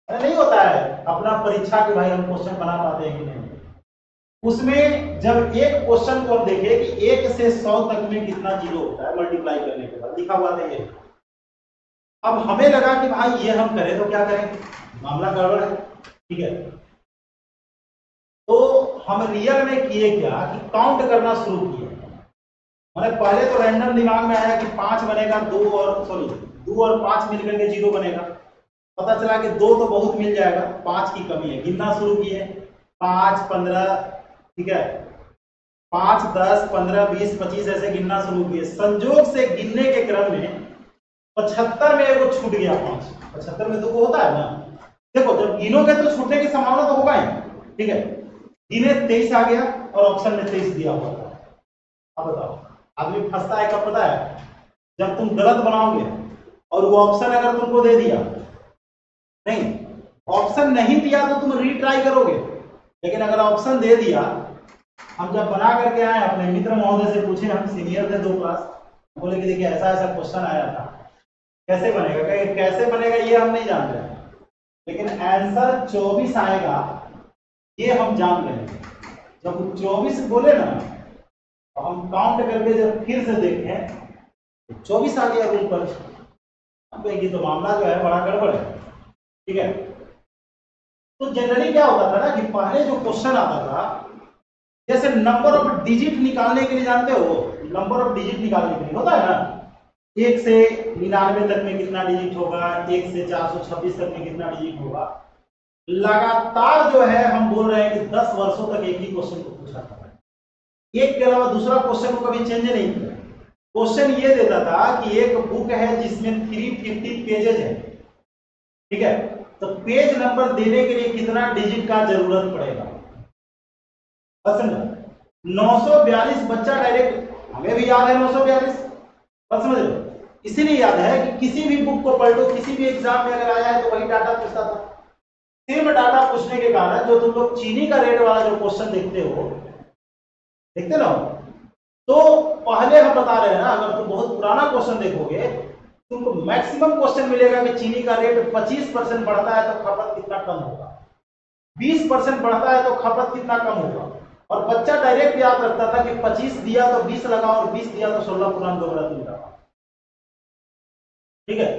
था। नहीं होता है अपना परीक्षा के भाई हम क्वेश्चन बना पाते हैं कि नहीं। उसमें जब एक क्वेश्चन को हम देखें कि 1 से 100 तक में कितना जीरो होता है मल्टीप्लाई करने के बाद, लिखा हुआ था ये। अब हमें लगा कि भाई ये हम करें तो क्या करें, मामला गड़बड़ है। ठीक है, तो हम रियल में किए क्या कि काउंट करना शुरू किए। मैंने पहले तो रैंडम दिमाग में आया कि 5 बनेगा, 2 और 5 मिलकर के 0 बनेगा। पता चला कि 2 तो बहुत मिल जाएगा, 5 की कमी है। गिनना शुरू किए, 5 15, ठीक है, 5 10 15 20 25 ऐसे गिनना शुरू किए। संजोग से गिनने के क्रम में 75 में एगो छूट गया 5। 75 में तो वो होता है ना, देखो जब गिनोगे तो छूटने की संभावना तो होगा ही। ठीक है, गिने 23 आ गया और ऑप्शन में 23 दिया हुआ था। अब बताओ आदमी फंसता है कब पता है? जब तुम गलत बनाओगे और वो ऑप्शन अगर तुमको दे दिया, नहीं ऑप्शन नहीं दिया तो तुम रीट्राई करोगे, लेकिन अगर ऑप्शन दे दिया हम जब बना करके आए अपने मित्र महोदय से पूछे, हम सीनियर थे 2 क्लास, बोले कि देखिए ऐसा ऐसा क्वेश्चन आया था, कैसे बनेगा? कैसे बनेगा ये हम नहीं जान रहे, लेकिन आंसर 24 आएगा ये हम जान रहे हैं। जब 24 बोले ना तो हम काउंट करके जब फिर से देखें तो 24 आ गया रूम पर। अब ये तो मामला जो है बड़ा गड़बड़ है, ठीक है। तो जनरली क्या होता था ना कि पहले जो क्वेश्चन आता था, जैसे नंबर ऑफ डिजिट निकालने के लिए, जानते हो नंबर ऑफ डिजिट निकालने के लिए होता है ना, 1 से 99 तक में कितना डिजिट होगा, 1 से 426 तक में कितना डिजिट होगा। लगातार जो है हम बोल रहे हैं कि 10 वर्षों तक एक ही क्वेश्चन को पूछा था, एक के अलावा दूसरा क्वेश्चन को कभी चेंज नहीं किया। क्वेश्चन ये देता था कि एक बुक है जिसमें 350 पेजेज है, ठीक है, तो पेज नंबर देने के लिए कितना डिजिट का जरूरत पड़ेगा? 942 बच्चा डायरेक्ट, हमें भी याद है 942, बस समझ लो। इसीलिए याद है कि किसी भी बुक को पढ़ लो, किसी भी एग्जाम में अगर आया है तो वही डाटा पूछता था। सेम डाटा पूछने के कारण जो तुम लोग चीनी का रेट वाला जो क्वेश्चन देखते ना, तो पहले हम बता रहे हैं ना, अगर तुम बहुत पुराना क्वेश्चन देखोगे तुमको मैक्सिमम क्वेश्चन मिलेगा कि चीनी का रेट 25% बढ़ता है तो खपत कितना कम होगा, 20% बढ़ता है तो खपत कितना कम होगा। और बच्चा डायरेक्ट याद रखता था कि 25 दिया तो 20 लगाओ और 20 दिया तो 16 पुरान 2 लगाओ, ठीक है।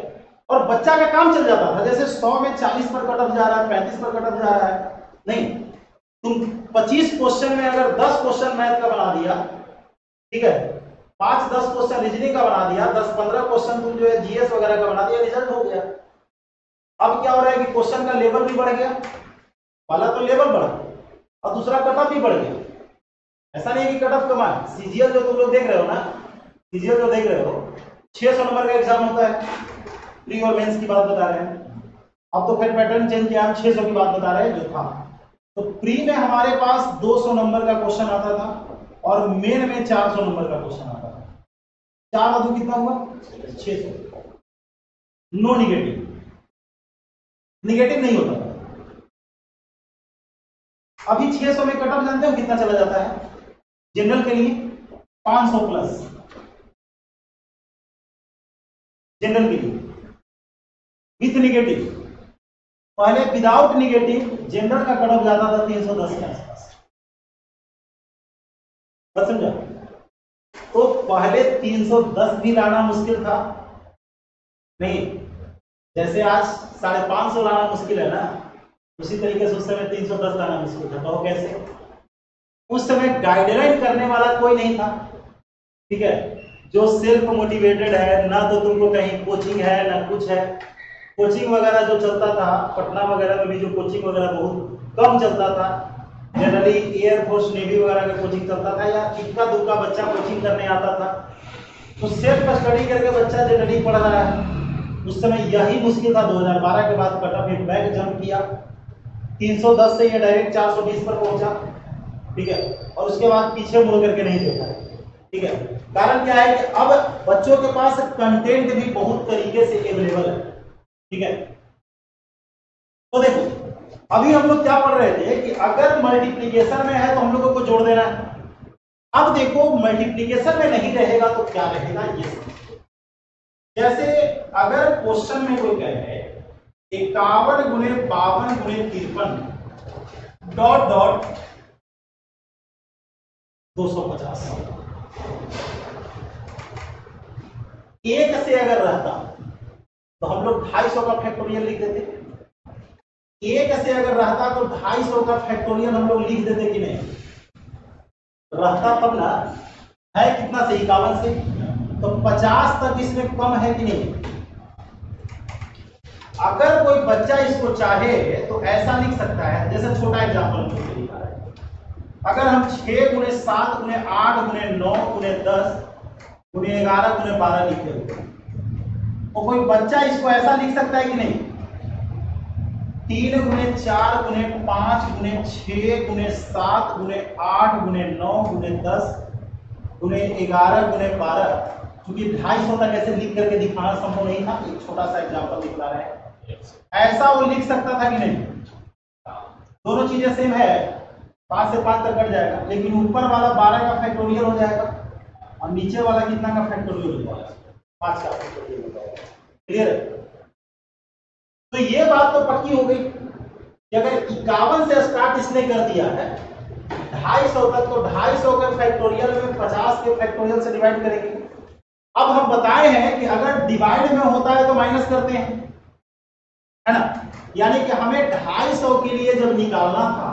और बच्चा का काम चल जाता था, जैसे 100 में 40 पर कट ऑफ जा रहा है, 35 पर कट ऑफ जा रहा है, नहीं, तुम 25 क्वेश्चन में अगर 10 क्वेश्चन मैथ का बना दिया, ठीक है, 5-10 क्वेश्चन रीजनिंग का बना दिया, 10-15 क्वेश्चन तुम जो है जीएस वगैरह का बना दिया, रिजल्ट हो गया। अब क्या हो रहा है कि क्वेश्चन का लेवल भी बढ़ गया, पहला तो लेवल बढ़ा और दूसरा कट ऑफ भी बढ़ गया। ऐसा नहीं है कि कट ऑफ कम है। सीजीएल जो तुम लोग देख रहे हो ना, सीजीएल जो देख रहे हो 600 नंबर का एग्जाम होता है, प्री और मेंस की बात बता रहे हैं। अब तो फिर पैटर्न चेंज किया, हम 600 की बात बता रहे हैं जो था। तो प्री में हमारे पास 200 नंबर का क्वेश्चन आता था और मेन में 400 नंबर का क्वेश्चन आता था। 4 और 2 कितना हुआ? 600। नो निगेटिव, निगेटिव नहीं होता था। अभी 600 में कट ऑफ जानते हो कितना चला जाता है जनरल के लिए? 500 प्लस जनरल के लिए विथ निगेटिव। पहले विदाउट निगेटिव जनरल का कट ऑफ जाता था 310 के आसपास, बस समझा। तो पहले 310 भी लाना मुश्किल था, नहीं जैसे आज 550 लाना मुश्किल है ना, उसी तरीके से उस समय 310 लाना मुश्किल था। तो कैसे? उस समय गाइडलाइन करने वाला कोई नहीं था, ठीक है, जो सेल्फ मोटिवेटेड है, ना तो तुमको कहीं कोचिंग है ना कुछ है। कोचिंग वगैरह जो चलता था पटना वगैरह में भी, जो कोचिंग वगैरह बहुत कम चलता था, जनरली एयरफोर्स नेवी वगैरह का कोचिंग चलता था, या इक्का दुक्का बच्चा कोचिंग करने आता था। तो सेल्फ स्टडी करके बच्चा जनरली पढ़ रहा है। उस समय यही मुश्किल था। 2012 के बाद कट ऑफ बैक जंप किया, 310 से ये डायरेक्ट 420 पर पहुंचा, ठीक है, और उसके बाद पीछे मुड़ करके नहीं देखा, ठीक है। कारण क्या है कि अब बच्चों के पास कंटेंट भी बहुत तरीके से अवेलेबल है, ठीक है। तो देखो अभी हम लोग क्या पढ़ रहे थे कि अगर मल्टीप्लिकेशन में है तो हम लोगों को जोड़ देना है। अब देखो मल्टीप्लिकेशन में नहीं रहेगा तो क्या रहेगा ये समझो। जैसे अगर क्वेश्चन में कोई कहे 51 गुणे 52 गुणे 53 डॉट डॉट 250, एक से अगर रहता तो हम लोग 250 का फैक्टोरियल लिख देते। एक से अगर रहता तो 250 का फैक्टोरियल हम लोग लिख देते कि नहीं? रहता तब ना। है कितना से? 51 से, तो 50 तक इसमें कम है कि नहीं? अगर कोई बच्चा इसको चाहे तो ऐसा लिख सकता है, जैसे छोटा एग्जाम्पल मुझे लिखा है, अगर हम 6 गुणे 7 गुणे 8 गुणे 9 गुणे 10 गुणे 11 गुणे 12 लिखते हो, तो कोई बच्चा इसको ऐसा लिख सकता है कि नहीं? 3 गुणे 4 गुणे 5 गुणे 6 गुणे 7 गुणे 8 गुणे 9 गुणे 10 गुणे 11 गुणे 12, क्योंकि 250 तक ऐसे लिख करके दिखाना संभव नहीं था, एक छोटा सा एग्जाम्पल दिखा रहे हैं। ऐसा वो लिख सकता था कि नहीं? दोनों चीजें सेम है। 5 से 5 तक कट जाएगा, लेकिन ऊपर वाला 12 का फैक्टोरियल हो जाएगा और नीचे वाला कितना का फैक्टोरियल हो जाएगा? 5 का फैक्टोरियल हो जाएगा। क्लियर है? तो ये बात तो पक्की हो गई कि अगर 51 से स्टार्ट इसने कर दिया है 250 तक, तो 250 के फैक्टोरियल में 50 के फैक्टोरियल से डिवाइड करेंगे। अब हम बताए हैं कि अगर डिवाइड में होता है तो माइनस करते हैं, है ना? यानी कि हमें 250 के लिए जब निकालना था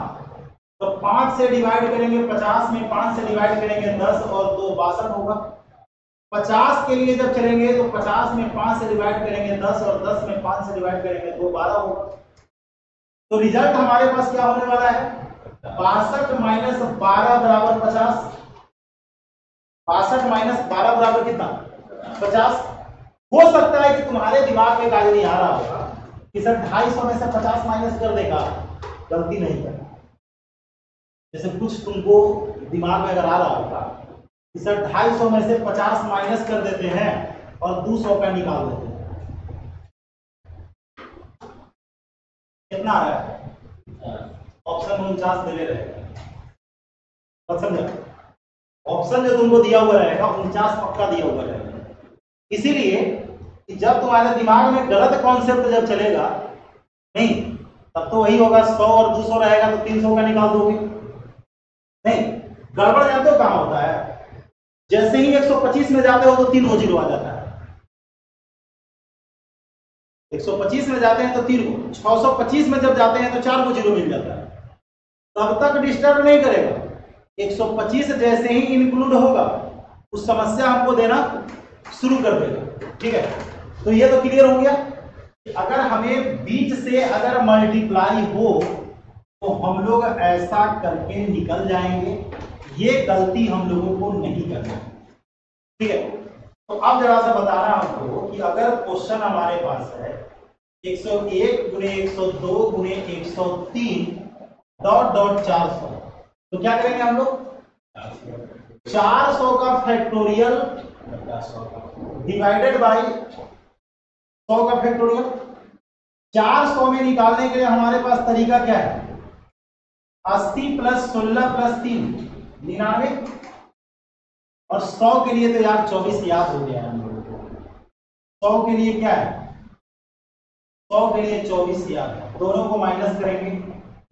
तो 5 से डिवाइड करेंगे 50 में, 5 से डिवाइड करेंगे 10 और 2 62 होगा। 50 के लिए जब चलेंगे तो 50 में 5 से डिवाइड करेंगे 10 और 10 में 5 से डिवाइड करेंगे 2 12 होगा। तो रिजल्ट हमारे पास क्या होने वाला है? 62 माइनस 12 बराबर 50। 62 माइनस 12 बराबर कितना? 50। हो सकता है कि तुम्हारे दिमाग में कार्य नहीं आ रहा होगा कि सर 250 में से 50 माइनस कर देगा, गलती नहीं करना। जैसे कुछ तुमको दिमाग में अगर आ रहा होगा कि सर 250 में से 50 माइनस कर देते हैं और 200 का निकाल देते हैं, कितना आ रहा है? ऑप्शन 49 दे रहेगा। बात समझा? ऑप्शन जो तुमको दिया हुआ रहेगा 49 पक्का दिया हुआ रहेगा। इसीलिए कि जब तुम्हारे दिमाग में गलत कॉन्सेप्ट जब चलेगा नहीं, तब तो वही होगा 100 और 200 रहेगा तो 300 का निकाल दोगे। नहीं, गड़बड़ जानते हो कहां होता है? जैसे ही 125 में जाते हो तो 3 को जीरो आ जाता है। 125 में जाते हैं तो 3 को, 625 में जब जाते हैं तो 4 को जीरो मिल जाता है। तब तक डिस्टर्ब नहीं करेगा। 125 जैसे ही इंक्लूड होगा उस समस्या हमको देना शुरू कर देगा। ठीक है, तो ये तो क्लियर हो गया कि अगर हमें बीच से अगर मल्टीप्लाई हो तो हम लोग ऐसा करके निकल जाएंगे। ये गलती हम लोगों को नहीं करना। ठीक है, तो अब जरा सा बता रहा हूं आपको कि अगर क्वेश्चन हमारे पास है 101 गुणे 102 गुणे 103 डॉट डॉट 400, तो क्या करेंगे हम लोग? 400 का फैक्टोरियल डिवाइडेड बाई 100 का फैक्टोरियल। 400 में निकालने के लिए हमारे पास तरीका क्या है? 80 प्लस 16 प्लस 3 99, और 100 के लिए तो यार 24 याद हो गया हम लोगों को। 100 के लिए क्या है? 100 के लिए 24 याद है। दोनों को माइनस करेंगे,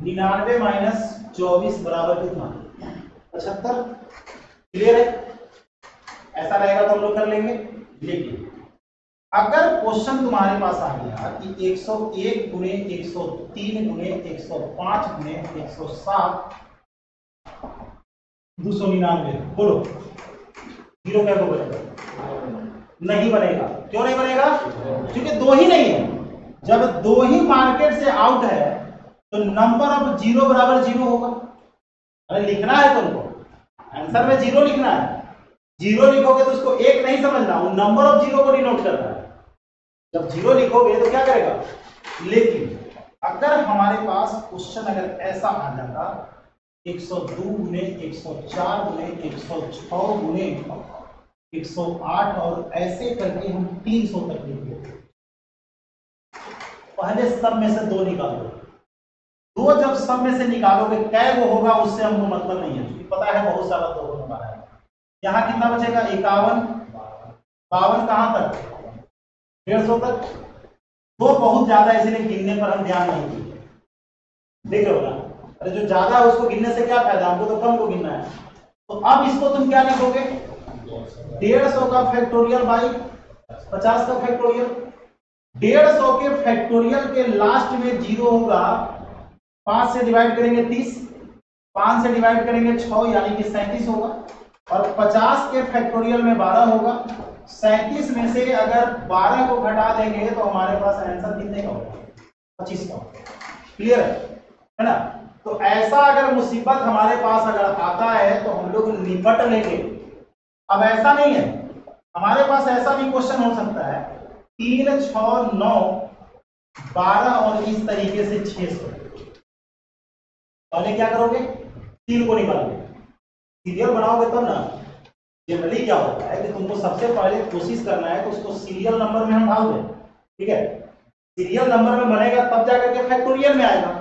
99 माइनस 24 बराबर कितना? 75। क्लियर है? ऐसा रहेगा तो हम लोग कर लेंगे। लेकिन अगर क्वेश्चन तुम्हारे पास आ गया कि 101 गुणे 103 गुणे 105 गुणे 107 299, बोलो जीरो क्या तो बनेगा? नहीं बनेगा। क्यों नहीं बनेगा? क्योंकि दो ही नहीं है। जब दो ही मार्केट से आउट है तो नंबर ऑफ जीरो बराबर जीरो होगा। अरे लिखना है तुमको, आंसर में जीरो लिखना है। जीरो लिखोगे तो उसको एक नहीं समझना, वो नंबर ऑफ जीरो को डिनोट करना है। जब जीरो लिखोगे तो क्या करेगा? लेकिन अगर हमारे पास क्वेश्चन अगर ऐसा आ जाता 102 गुणे 104 गुणे 106 गुणे 108 और ऐसे करके हम 300 तक लिखेंगे। पहले सब में से 2 निकालो। 2 जब सब में से निकालोगे कै वो होगा उससे हमको मतलब नहीं है, क्योंकि पता है बहुत सारा 2 होने वाला है। यहाँ कितना बचेगा? 51 52 कहां तक? 150 तक। 2 बहुत ज्यादा है इसलिए गिनने पर हम ध्यान नहीं दिए। देख रहे हो ना? अरे जो ज्यादा है उसको गिनने से क्या फायदा, हमको तो कम को गिनना है। तो अब इसको तुम क्या लिखोगे? 150 का फैक्टोरियल बाई 50 का फैक्टोरियल। 150 के फैक्टोरियल के लास्ट में जीरो होगा, 5 से डिवाइड करेंगे 30, 5 से डिवाइड करेंगे 6 यानी कि 37 होगा, और 50 के फैक्टोरियल में 12 होगा। 37 में से अगर 12 को घटा देंगे तो हमारे पास आंसर कितने का होगा? 25 का। क्लियर है ना? तो ऐसा अगर मुसीबत हमारे पास अगर आता है तो हम लोग निपट लेंगे। अब ऐसा नहीं है, हमारे पास ऐसा भी क्वेश्चन हो सकता है 3 6 9 12 और इस तरीके से 600। पहले क्या करोगे? 3 को निकालोगे, सीरियल बनाओगे तब ना। जनरली क्या होता है कि तुमको सबसे पहले कोशिश करना है तो उसको सीरियल नंबर में हम डाल दें। ठीक है, सीरियल नंबर में बनेगा तब जाकर के फैक्टोरियल में आएगा।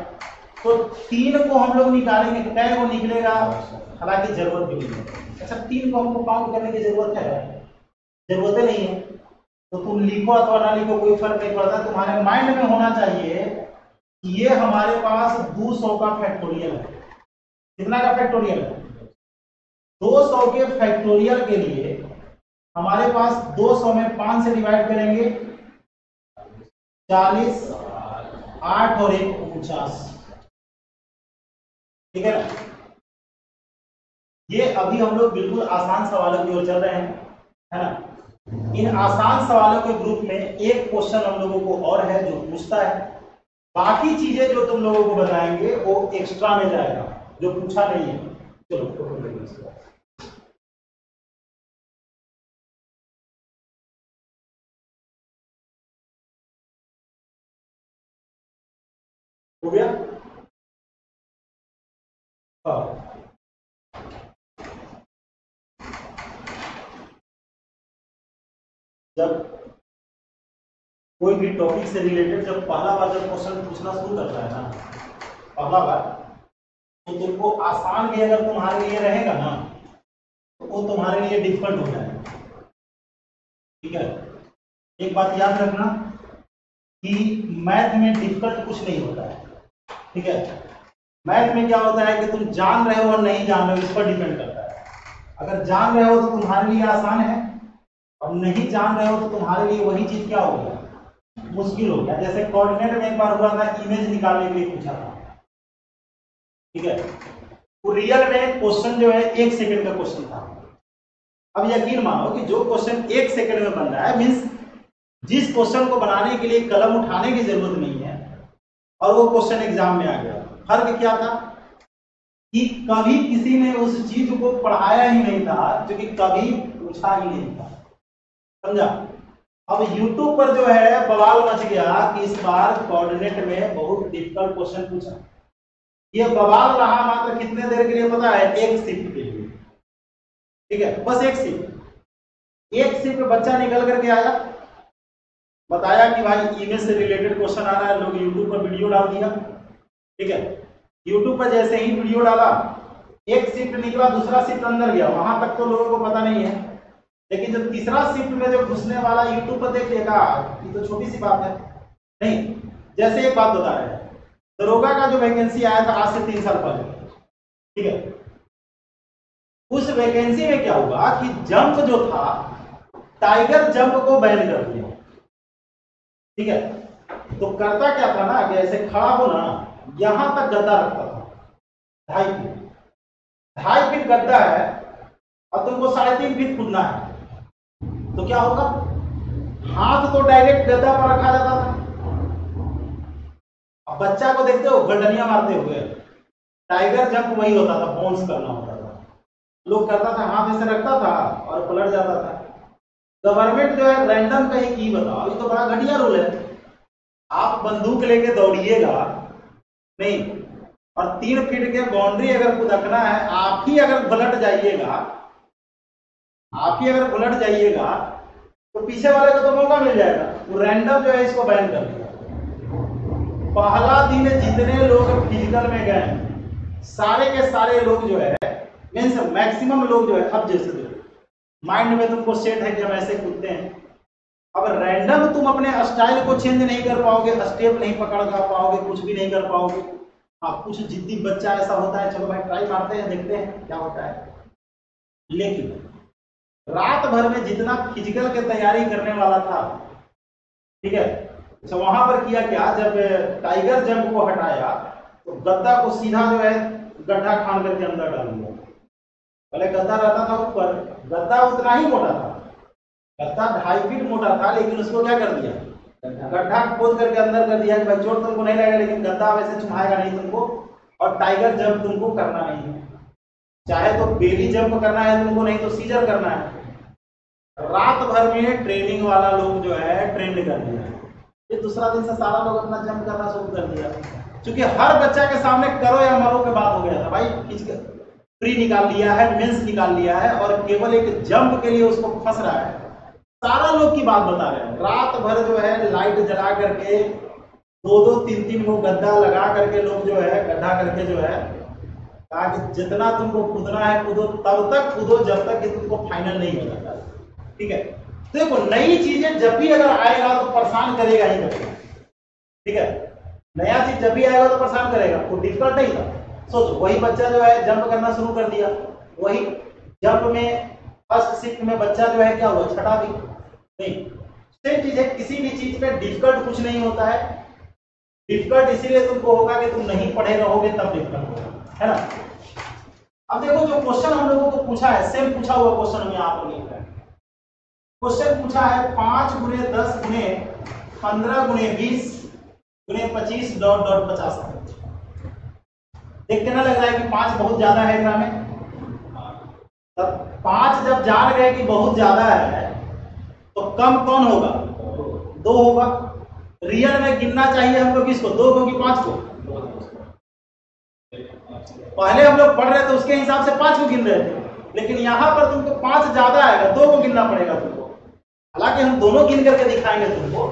तो 3 को हम लोग निकालेंगे, कै को निकलेगा, हालांकि जरूरत भी नहीं है। अच्छा 3 को हमको काउंट करने की जरूरत है? जरूरत ही नहीं है। तो तुम लिखो अथवा ना लिखो कोई फर्क नहीं पड़ता, तुम्हारे माइंड में होना चाहिए कि ये हमारे पास 200 का फैक्टोरियल है। कितना का फैक्टोरियल है? 200 के फैक्टोरियल के लिए हमारे पास 200 में 5 से डिवाइड करेंगे 40, 8 और 1 49। ठीक है ना? ये अभी हम लोग बिल्कुल आसान सवालों की ओर चल रहे हैं, है ना। इन आसान सवालों के ग्रुप में एक क्वेश्चन हम लोगों को और है जो पूछता है, बाकी चीजें जो तुम लोगों को बताएंगे वो एक्स्ट्रा में जाएगा, जो पूछा नहीं है। चलो फोटो ले लो। हो गया? हाँ। जब कोई भी टॉपिक से रिलेटेड जब पहला बार जब क्वेश्चन पूछना शुरू करता है ना, पहला बार, तो तुमको आसान भी अगर तुम्हारे लिए रहेगा ना तो वो तुम्हारे लिए डिफिकल्ट हो जाएगा। ठीक है? एक बात याद रखना कि मैथ में डिफिकल्ट कुछ नहीं होता है। ठीक है? मैथ में क्या होता है कि तुम जान रहे हो और नहीं जान रहे हो, इस पर डिपेंड करता है। अगर जान रहे हो तो तुम्हारे लिए आसान है, और नहीं जान रहे हो तो तुम्हारे लिए वही चीज क्या हो गया, मुश्किल हो गया। जैसे कोऑर्डिनेट में एक बार हुआ था, इमेज निकालने के लिए पूछा था। ठीक है? तो रियल में क्वेश्चन जो है 1 सेकंड का क्वेश्चन था। अब यकीन मानो कि जो क्वेश्चन 1 सेकंड में बन रहा है, मीन्स जिस क्वेश्चन को बनाने के लिए कलम उठाने की जरूरत नहीं है, और वो क्वेश्चन एग्जाम में आ गया। फर्क क्या था कि कभी किसी ने उस चीज को पढ़ाया ही नहीं था, जो कि कभी पूछा ही नहीं था। समझा? अब YouTube पर जो है बवाल मच गया कि इस बार कोऑर्डिनेट में बहुत डिफिकल्ट क्वेश्चन पूछा। ये बवाल रहा मात्र कितने देर के लिए पता है? 1 शिफ्ट के लिए। ठीक है? बस 1 शिफ्ट। 1 शिफ्ट बच्चा निकल करके आया, बताया कि भाई इमेज से रिलेटेड क्वेश्चन आ रहा है, लोग YouTube पर वीडियो डाल दिया। ठीक है? YouTube पर जैसे ही वीडियो डाला, 1 शिफ्ट निकला, दूसरा शिफ्ट अंदर गया, वहां तक तो लोगों को पता नहीं है। लेकिन जब तीसरा शिफ्ट में जब घुसने वाला YouTube पर देख लेगा, ये तो छोटी सी बात है। नहीं, जैसे एक बात बता रहे हैं, दरोगा का जो वैकेंसी आया था आज से 3 साल पहले, ठीक है, उस वैकेंसी में क्या हुआ कि जंप जो था, टाइगर जंप को बैन कर दिया। ठीक है? तो करता क्या था ना कि ऐसे खड़ा हो ना, यहां तक गद्दा रखता था, 2.5 फीट। 2.5 फीट गद्दा है और तुमको 3.5 फीट कूदना है, तो क्या होगा? हाथ तो डायरेक्ट गद्दा पर रखा जाता था। अब बच्चा को देखते हो गंडनिया मारते हुए, टाइगर जंप वही होता था, बाउंस करना होता था। लोग करता था, हाथ ऐसे रखता था और पलट जाता था। गवर्नमेंट जो है रैंडम कहीं की बताओ, ये तो बड़ा घटिया रूल है। आप बंदूक लेके दौड़िएगा नहीं, और 3 फीट के बाउंड्री अगर कुदकना है, आप ही अगर पलट जाइएगा तो पीछे वाले को तो मौका मिल जाएगा। वो रैंडम जो है इसको बैन कर दिया। पहला दिन जितने लोग फिजिकल में गए, सारे के सारे लोग जो है, मीन्स मैक्सिमम लोग जो है, अब जैसे माइंड में तुमको सेट है कि हम ऐसे कूदते हैं, अब रैंडम तुम अपने स्टाइल को चेंज नहीं कर पाओगे, स्टेप नहीं पकड़ कर पाओगे, कुछ भी नहीं कर पाओगे। हाँ, कुछ जिद्दी बच्चा ऐसा होता है, चलो भाई ट्राई मारते हैं, देखते हैं क्या होता है। लेकिन रात भर में जितना फिजिकल की तैयारी करने वाला था, ठीक है, अच्छा वहां पर किया क्या, जब टाइगर जंप को हटाया तो गद्दा को सीधा जो है गड्ढा खान करके अंदर डाल दिया। पहले गद्दा रहता था ऊपर, गद्दा उतना ही मोटा था, गद्दा 2.5 फीट मोटा था, लेकिन उसको क्या कर दिया, गड्ढा खोद करके अंदर कर दिया कि भाई चोट तुमको नहीं लगेगा, लेकिन गद्दा वैसे चुमाएगा नहीं तुमको, और टाइगर जंप तुमको करना नहीं है। चाहे तो बेली जंप करना है तुमको, नहीं तो सीजर करना है। रात भर में ट्रेनिंग वाला लोग जो है ट्रेंड कर दिया। ये दूसरा दिन से सारा लोग अपना जंप करना शुरू कर दिया, क्योंकि हर बच्चा के सामने करो या मरो के बात हो गया था। भाई प्री निकाल लिया है, मेंस निकाल लिया है, और केवल एक जंप के लिए उसको फंस रहा है। सारा लोग की बात बता रहे हैं। रात भर जो है लाइट जला करके दो दो तीन तीन को गड्ढा लगा करके लोग जो है गड्ढा करके जो है कहा कि जितना तुमको कूदना है कूदो, तब तक कूदो जब तक कि तुमको फाइनल नहीं हो जाता। ठीक है, तो देखो नई चीजें जब भी अगर आएगा तो परेशान करेगा ही करेगा। ठीक है, नया चीज जब भी आएगा तो परेशान करेगा, वो डिफिकल्ट नहीं था। सोचो वही बच्चा जो है जंप करना शुरू कर दिया, वही जंप में फर्स्ट शिफ्ट में बच्चा जो है क्या हुआ, छठा भी नहीं। सेम चीज है, किसी भी चीज पे डिफिकल्ट कुछ नहीं होता है। डिफिकल्ट इसीलिए तुमको होगा कि तुम नहीं पढ़े रहोगे तब डिफिकल्ट होगा, है ना। अब देखो जो क्वेश्चन हम लोगों को पूछा है, सेम पूछा हुआ क्वेश्चन में आप लिख रहे हैं। क्वेश्चन पूछा है 5 गुणे 10 गुणे 15 गुणे 20 गुणे 25 डॉट डॉट 50। देख के ना लग रहा है कि 5 बहुत ज्यादा है एग्जाम में। तब 5 जब जान गए कि बहुत ज्यादा है तो कम कौन होगा, 2 होगा। रियल में गिनना चाहिए हमको किसको, 2 को कि 5 को। पहले हम लोग पढ़ रहे थे उसके हिसाब से 5 को गिन रहे थे, लेकिन यहां पर तुमको 5 ज्यादा आएगा, 2 को गिनना पड़ेगा तुमको। हालांकि हम दोनों गिन करके दिखाएंगे तुमको।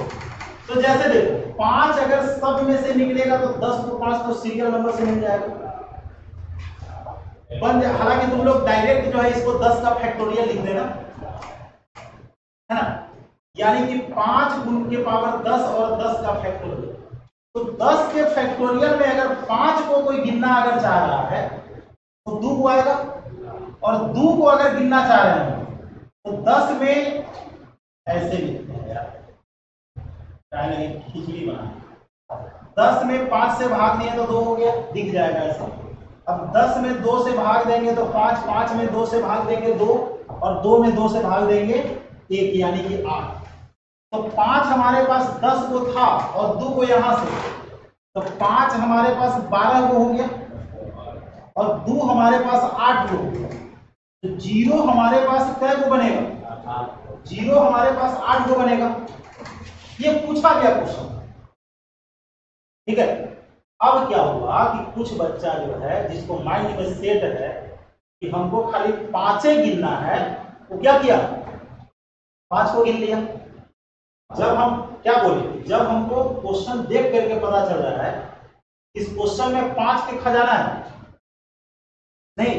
तो जैसे देखो 5 अगर सब में से निकलेगा तो 10 को 5 तो सीरियल नंबर से मिल जाएगा बन। हालांकि तुम लोग डायरेक्ट जो है इसको 10 का फैक्टोरियल लिख देना, है ना। यानी कि 5 गुण के पावर 10 और 10 का फैक्टोरियल। तो 10 के फैक्टोरियल में अगर 5 को कोई गिनना अगर चाह रहा है तो 2 को आएगा, और 2 को अगर गिनना चाह रहे हैं तो 10 में ऐसे लिखते हैं यार, खिचड़ी बना। 10 में 5 से भाग दिए तो 2 हो गया, दिख जाएगा ऐसा। अब 10 में 2 से भाग देंगे तो 5, 5 में 2 से भाग देंगे 2, और 2 में 2 से भाग देंगे 1, यानी कि 8। तो 5 हमारे पास 10 को था और 2 को यहां से, तो 5 हमारे पास 12 को हो गया और 2 हमारे पास 8 को हो गया। तो 0 हमारे पास कै को बनेगा, 0 हमारे पास 8 को बनेगा। ये पूछा गया क्वेश्चन। ठीक है, अब क्या हुआ कि कुछ बच्चा जो है जिसको माइंड में सेट है कि हमको खाली 5 गिनना है, वो क्या किया, 5 को गिन लिया। जब हम क्या बोले, जब हमको क्वेश्चन देख करके पता चल रहा है इस क्वेश्चन में 5 के खजाना है, नहीं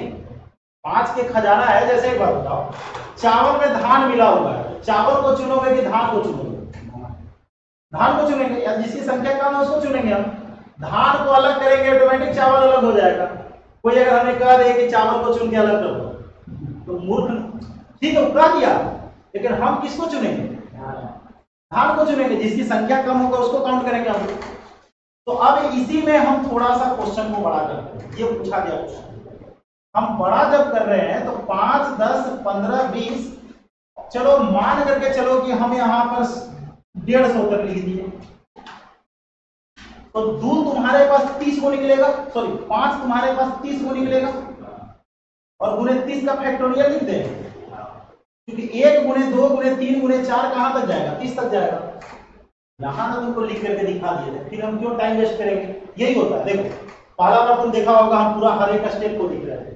5 के खजाना है। जैसे एक बात बताओ, चावल में धान मिला हुआ है, चावल को चुनोगे कि धान को चुनोगे, धान को चुनेंगे, या जिसकी संख्या कम है उसको चुनेंगे हम। धान को अलग करेंगे ऑटोमेटिक चावल अलग हो जाएगा। कोई अगर हमें कह दे कि चावल को चुन के अलग करो तो मूर्ख, ठीक है कह दिया, लेकिन हम किसको चुनेंगे, धान को चुनेंगे। जिसकी संख्या कम होगा उसको काउंट करेंगे हम। तो अब इसी में हम थोड़ा सा क्वेश्चन को बड़ा करते हैं। ये पूछा गया क्वेश्चन, हम बड़ा जब कर रहे हैं तो 5, 10, 15, 20, चलो मान करके चलो कि हम यहां पर 150 तक लिख दिए, तो 2 तुम्हारे पास 30 को निकलेगा, सॉरी 5 तुम्हारे पास 30 को निकलेगा, और गुणे 30 का फैक्टोरियल लिख दे, क्योंकि 1 गुणे 2 गुणे 3 गुणे 4 कहां तक जाएगा, 30 तक जाएगा। यहां ना तुमको लिख करके दिखा दिए थे, फिर हम क्यों टाइम वेस्ट करेंगे। यही होता है। देखो पहला बार तुम देखा होगा हम पूरा हर एक स्टेप को लिख रहे थे,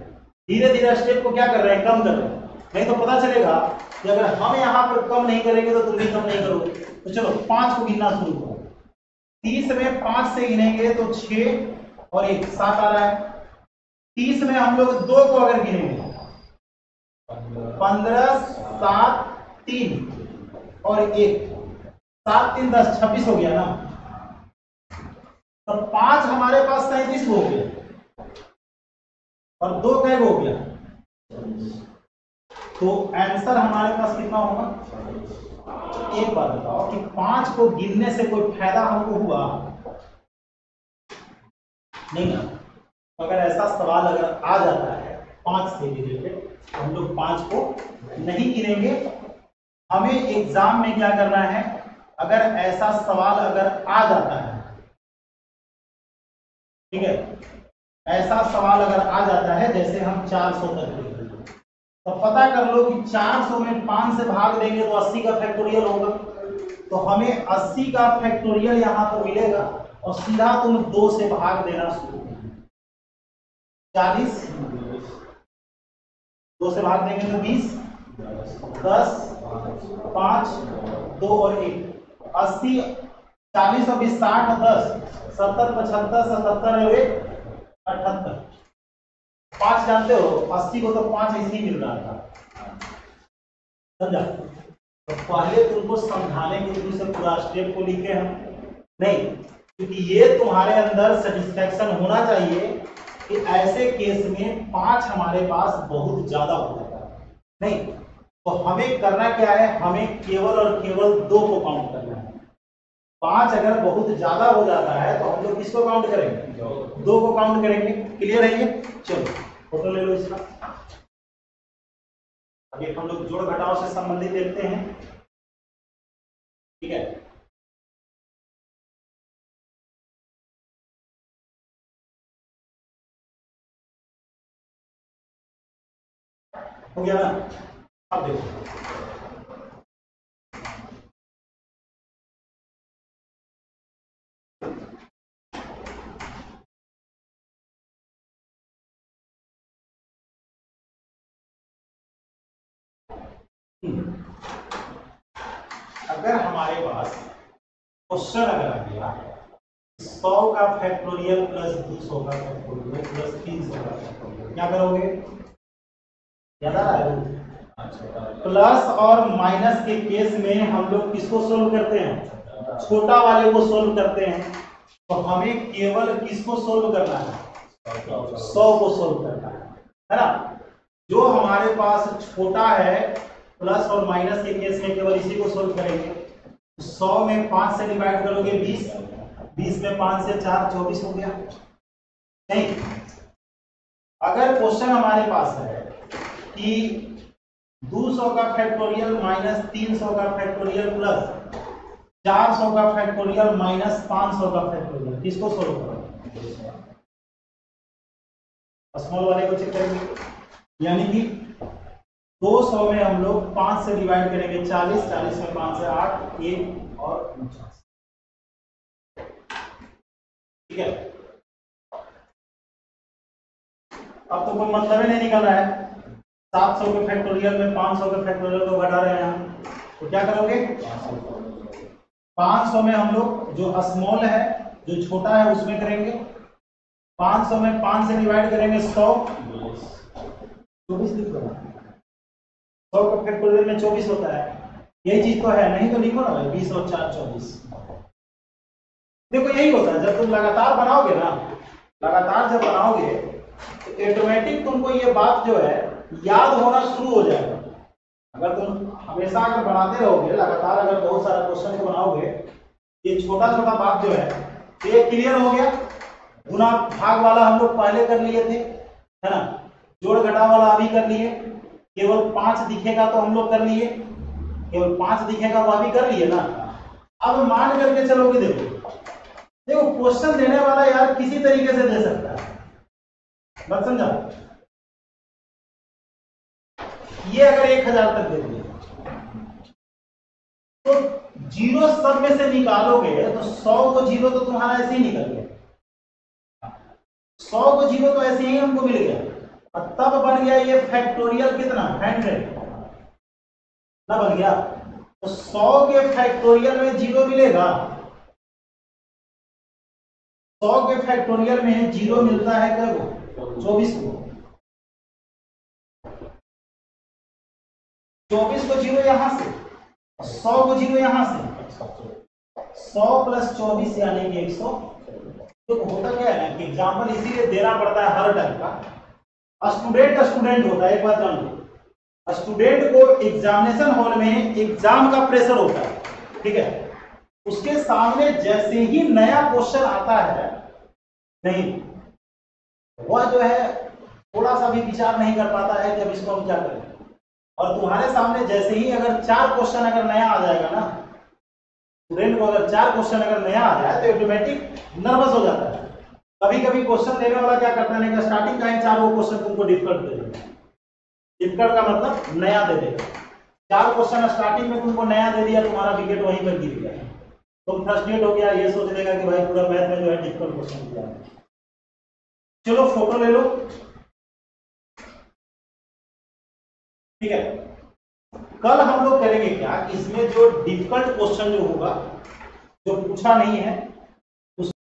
धीरे धीरे स्टेप को क्या कर रहे हैं, कम कर रहे हैं। नहीं तो पता चलेगा कि अगर हम यहाँ पर कम नहीं करेंगे तो तुम भी कम नहीं करोगे। तो चलो 5 को गिनना शुरू करो। 30 में 5 से गिनेंगे तो 6 और 1 7 आ रहा है। 30 में हम लोग 2 को अगर गिनेंगे 15, 7, 3 और 1, 7, 3, 10, 26 हो गया ना। तो 5 हमारे पास 37 हो गया और 2 कै हो गया, तो आंसर हमारे पास कितना होगा। एक बात बताओ कि 5 को गिनने से कोई फायदा हमको हुआ नहीं ना। तो अगर ऐसा सवाल अगर आ जाता है 5 से रिलेटेड तो हम लोग 5 को नहीं गिनेंगे। हमें एग्जाम में क्या करना है, अगर ऐसा सवाल अगर आ जाता है, ठीक है, ऐसा सवाल अगर आ जाता है जैसे हम 400 तक तो पता कर लो कि 400 में 5 से भाग देंगे तो 80 का फैक्टोरियल होगा। तो हमें 80 का फैक्टोरियल यहां पर मिलेगा और सीधा तुम 2 से भाग देना शुरू करो। 40, 2 से भाग देंगे तो 20, 10, 5, 2 और 1, 80। 40 और 20 60 और 10 70 75 77 और 78। 5 जानते हो, 80 को तो 5 ऐसे ही मिल रहा था, समझा? तो पहले तुमको समझाने के लिए से पूरा स्टेप को लिखे हम नहीं, क्योंकि ये तुम्हारे अंदर सेटिस्फैक्शन होना चाहिए कि ऐसे केस में 5 हमारे पास बहुत ज्यादा हो जाता है। नहीं तो हमें करना क्या है, हमें केवल और केवल 2 को काउंट करना है। 5 अगर बहुत ज्यादा हो जाता है तो हम लोग किसको काउंट करेंगे, 2 को काउंट करेंगे। क्लियर है ये? चलो फोटो ले लो इसका। अभी हम लोग जोड़ घटाव से संबंधित देखते हैं, ठीक है? हो गया ना? अब देखो अगर हमारे पास क्वेश्चन अगर आ गया 100 का फैक्टोरियल प्लस 200 का फैक्टोरियल प्लस 300 का फैक्टोरियल, क्या करोगे? याद आ रहा है? प्लस और माइनस के केस में हम लोग किसको सोल्व करते हैं? छोटा वाले को सोल्व करते हैं। तो हमें केवल किसको सोल्व करना है? 100 को सोल्व करना है ना? जो हमारे पास छोटा है प्लस और माइनस के केस में केवल इसी को सोल्व करेंगे। 100 में 5 से डिवाइड करोगे 20, 20 में 5 से 4 24 हो गया। नहीं, अगर क्वेश्चन हमारे पास है कि 200 का फैक्टोरियल माइनस 300 का फैक्टोरियल प्लस 400 का फैक्टोरियल माइनस 500 का फैक्टोरियल, किसको सोल्व करोगे? स्मॉल वाले को चेक करेंगे। यानी कि 200 में हम लोग 5 से डिवाइड करेंगे 40, 40 में 5 से 8, 1 और 49, ठीक है? अब तो कोई मतलब ही नहीं निकल रहा है। 700 के फैक्टोरियल में 500 के फैक्टोरियल को घटा रहे हैं हम, तो क्या करोगे? 500 में हम लोग जो स्मॉल है, जो छोटा है उसमें करेंगे। 500 में 5 से डिवाइड करेंगे 100, 24 लिख दो। 100 का फैक्टोरियल में 24 होता है, यही चीज तो है, नहीं तो लिखो ना भाई 20 और 4 24। देखो यही होता है, जब तुम लगातार बनाओगे ना, लगातार जब बनाओगे तो ऑटोमेटिक तुमको ये बात जो है याद होना शुरू हो जाएगा। अगर तुम हमेशा अगर बनाते रहोगे लगातार, अगर बहुत सारा क्वेश्चन को बनाओगे, ये छोटा छोटा बात जो है तो ये क्लियर हो गया। गुना भाग वाला हम लोग पहले कर लिए थे, है ना? जोड़ घटाव वाला अभी कर लिए, केवल 5 दिखेगा तो हम लोग कर लिए, केवल 5 दिखेगा वो अभी कर लिए ना। अब मान करके चलोगे, देखो क्वेश्चन देने वाला यार किसी तरीके से दे सकता है, बात समझा? ये अगर 1000 तक दे दिए तो जीरो सब में से निकालोगे तो 100 को जीरो तो तुम्हारा ऐसे ही निकल गया, 100 को जीरो तो ऐसे ही हमको मिल गया, और तब बन गया ये फैक्टोरियल कितना? 100 ना बन गया। तो 100 के फैक्टोरियल में जीरो मिलेगा, 100 के फैक्टोरियल में जीरो मिलता है क्या? 24 को। 24 को जीरो यहां से, 100 को जीरो यहां से, 100 प्लस 24 यानी कि 100। तो होता क्या है ना कि एग्जाम्पल इसीलिए देना पड़ता है हर टाइप का। स्टूडेंट स्टूडेंट होता है, एक बात जान लो, स्टूडेंट को एग्जामिनेशन हॉल में एग्जाम का प्रेशर होता है, ठीक है? उसके सामने जैसे ही नया क्वेश्चन आता है, नहीं वह जो है थोड़ा सा भी विचार नहीं कर पाता है कि अब इसको हम क्या करें। और तुम्हारे सामने जैसे ही अगर 4 क्वेश्चन अगर नया आ जाएगा ना, स्टूडेंट को अगर 4 क्वेश्चन अगर नया आ जाए तो ऑटोमेटिक नर्वस हो जाता है। कभी कभी क्वेश्चन देने वाला क्या करता है कि स्टार्टिंग का ही 4 क्वेश्चन तुमको डिफिकल्ट दे देगा। डिफिकल्ट का मतलब नया दे देगा। 4 क्वेश्चन स्टार्टिंग में तुमको नया दे दिया, तुम्हारा विकेट वहीं पर गिर गया, तुम फ्रस्ट्रेट हो गया, ये सोच लेगा कि भाई पूरा मैथ में जो है डिफिकल्ट क्वेश्चन दिया है। चलो फोटो ले लो, ठीक है? कल हम लोग करेंगे क्या कि इसमें जो डिफिकल्ट क्वेश्चन जो होगा, जो पूछा नहीं है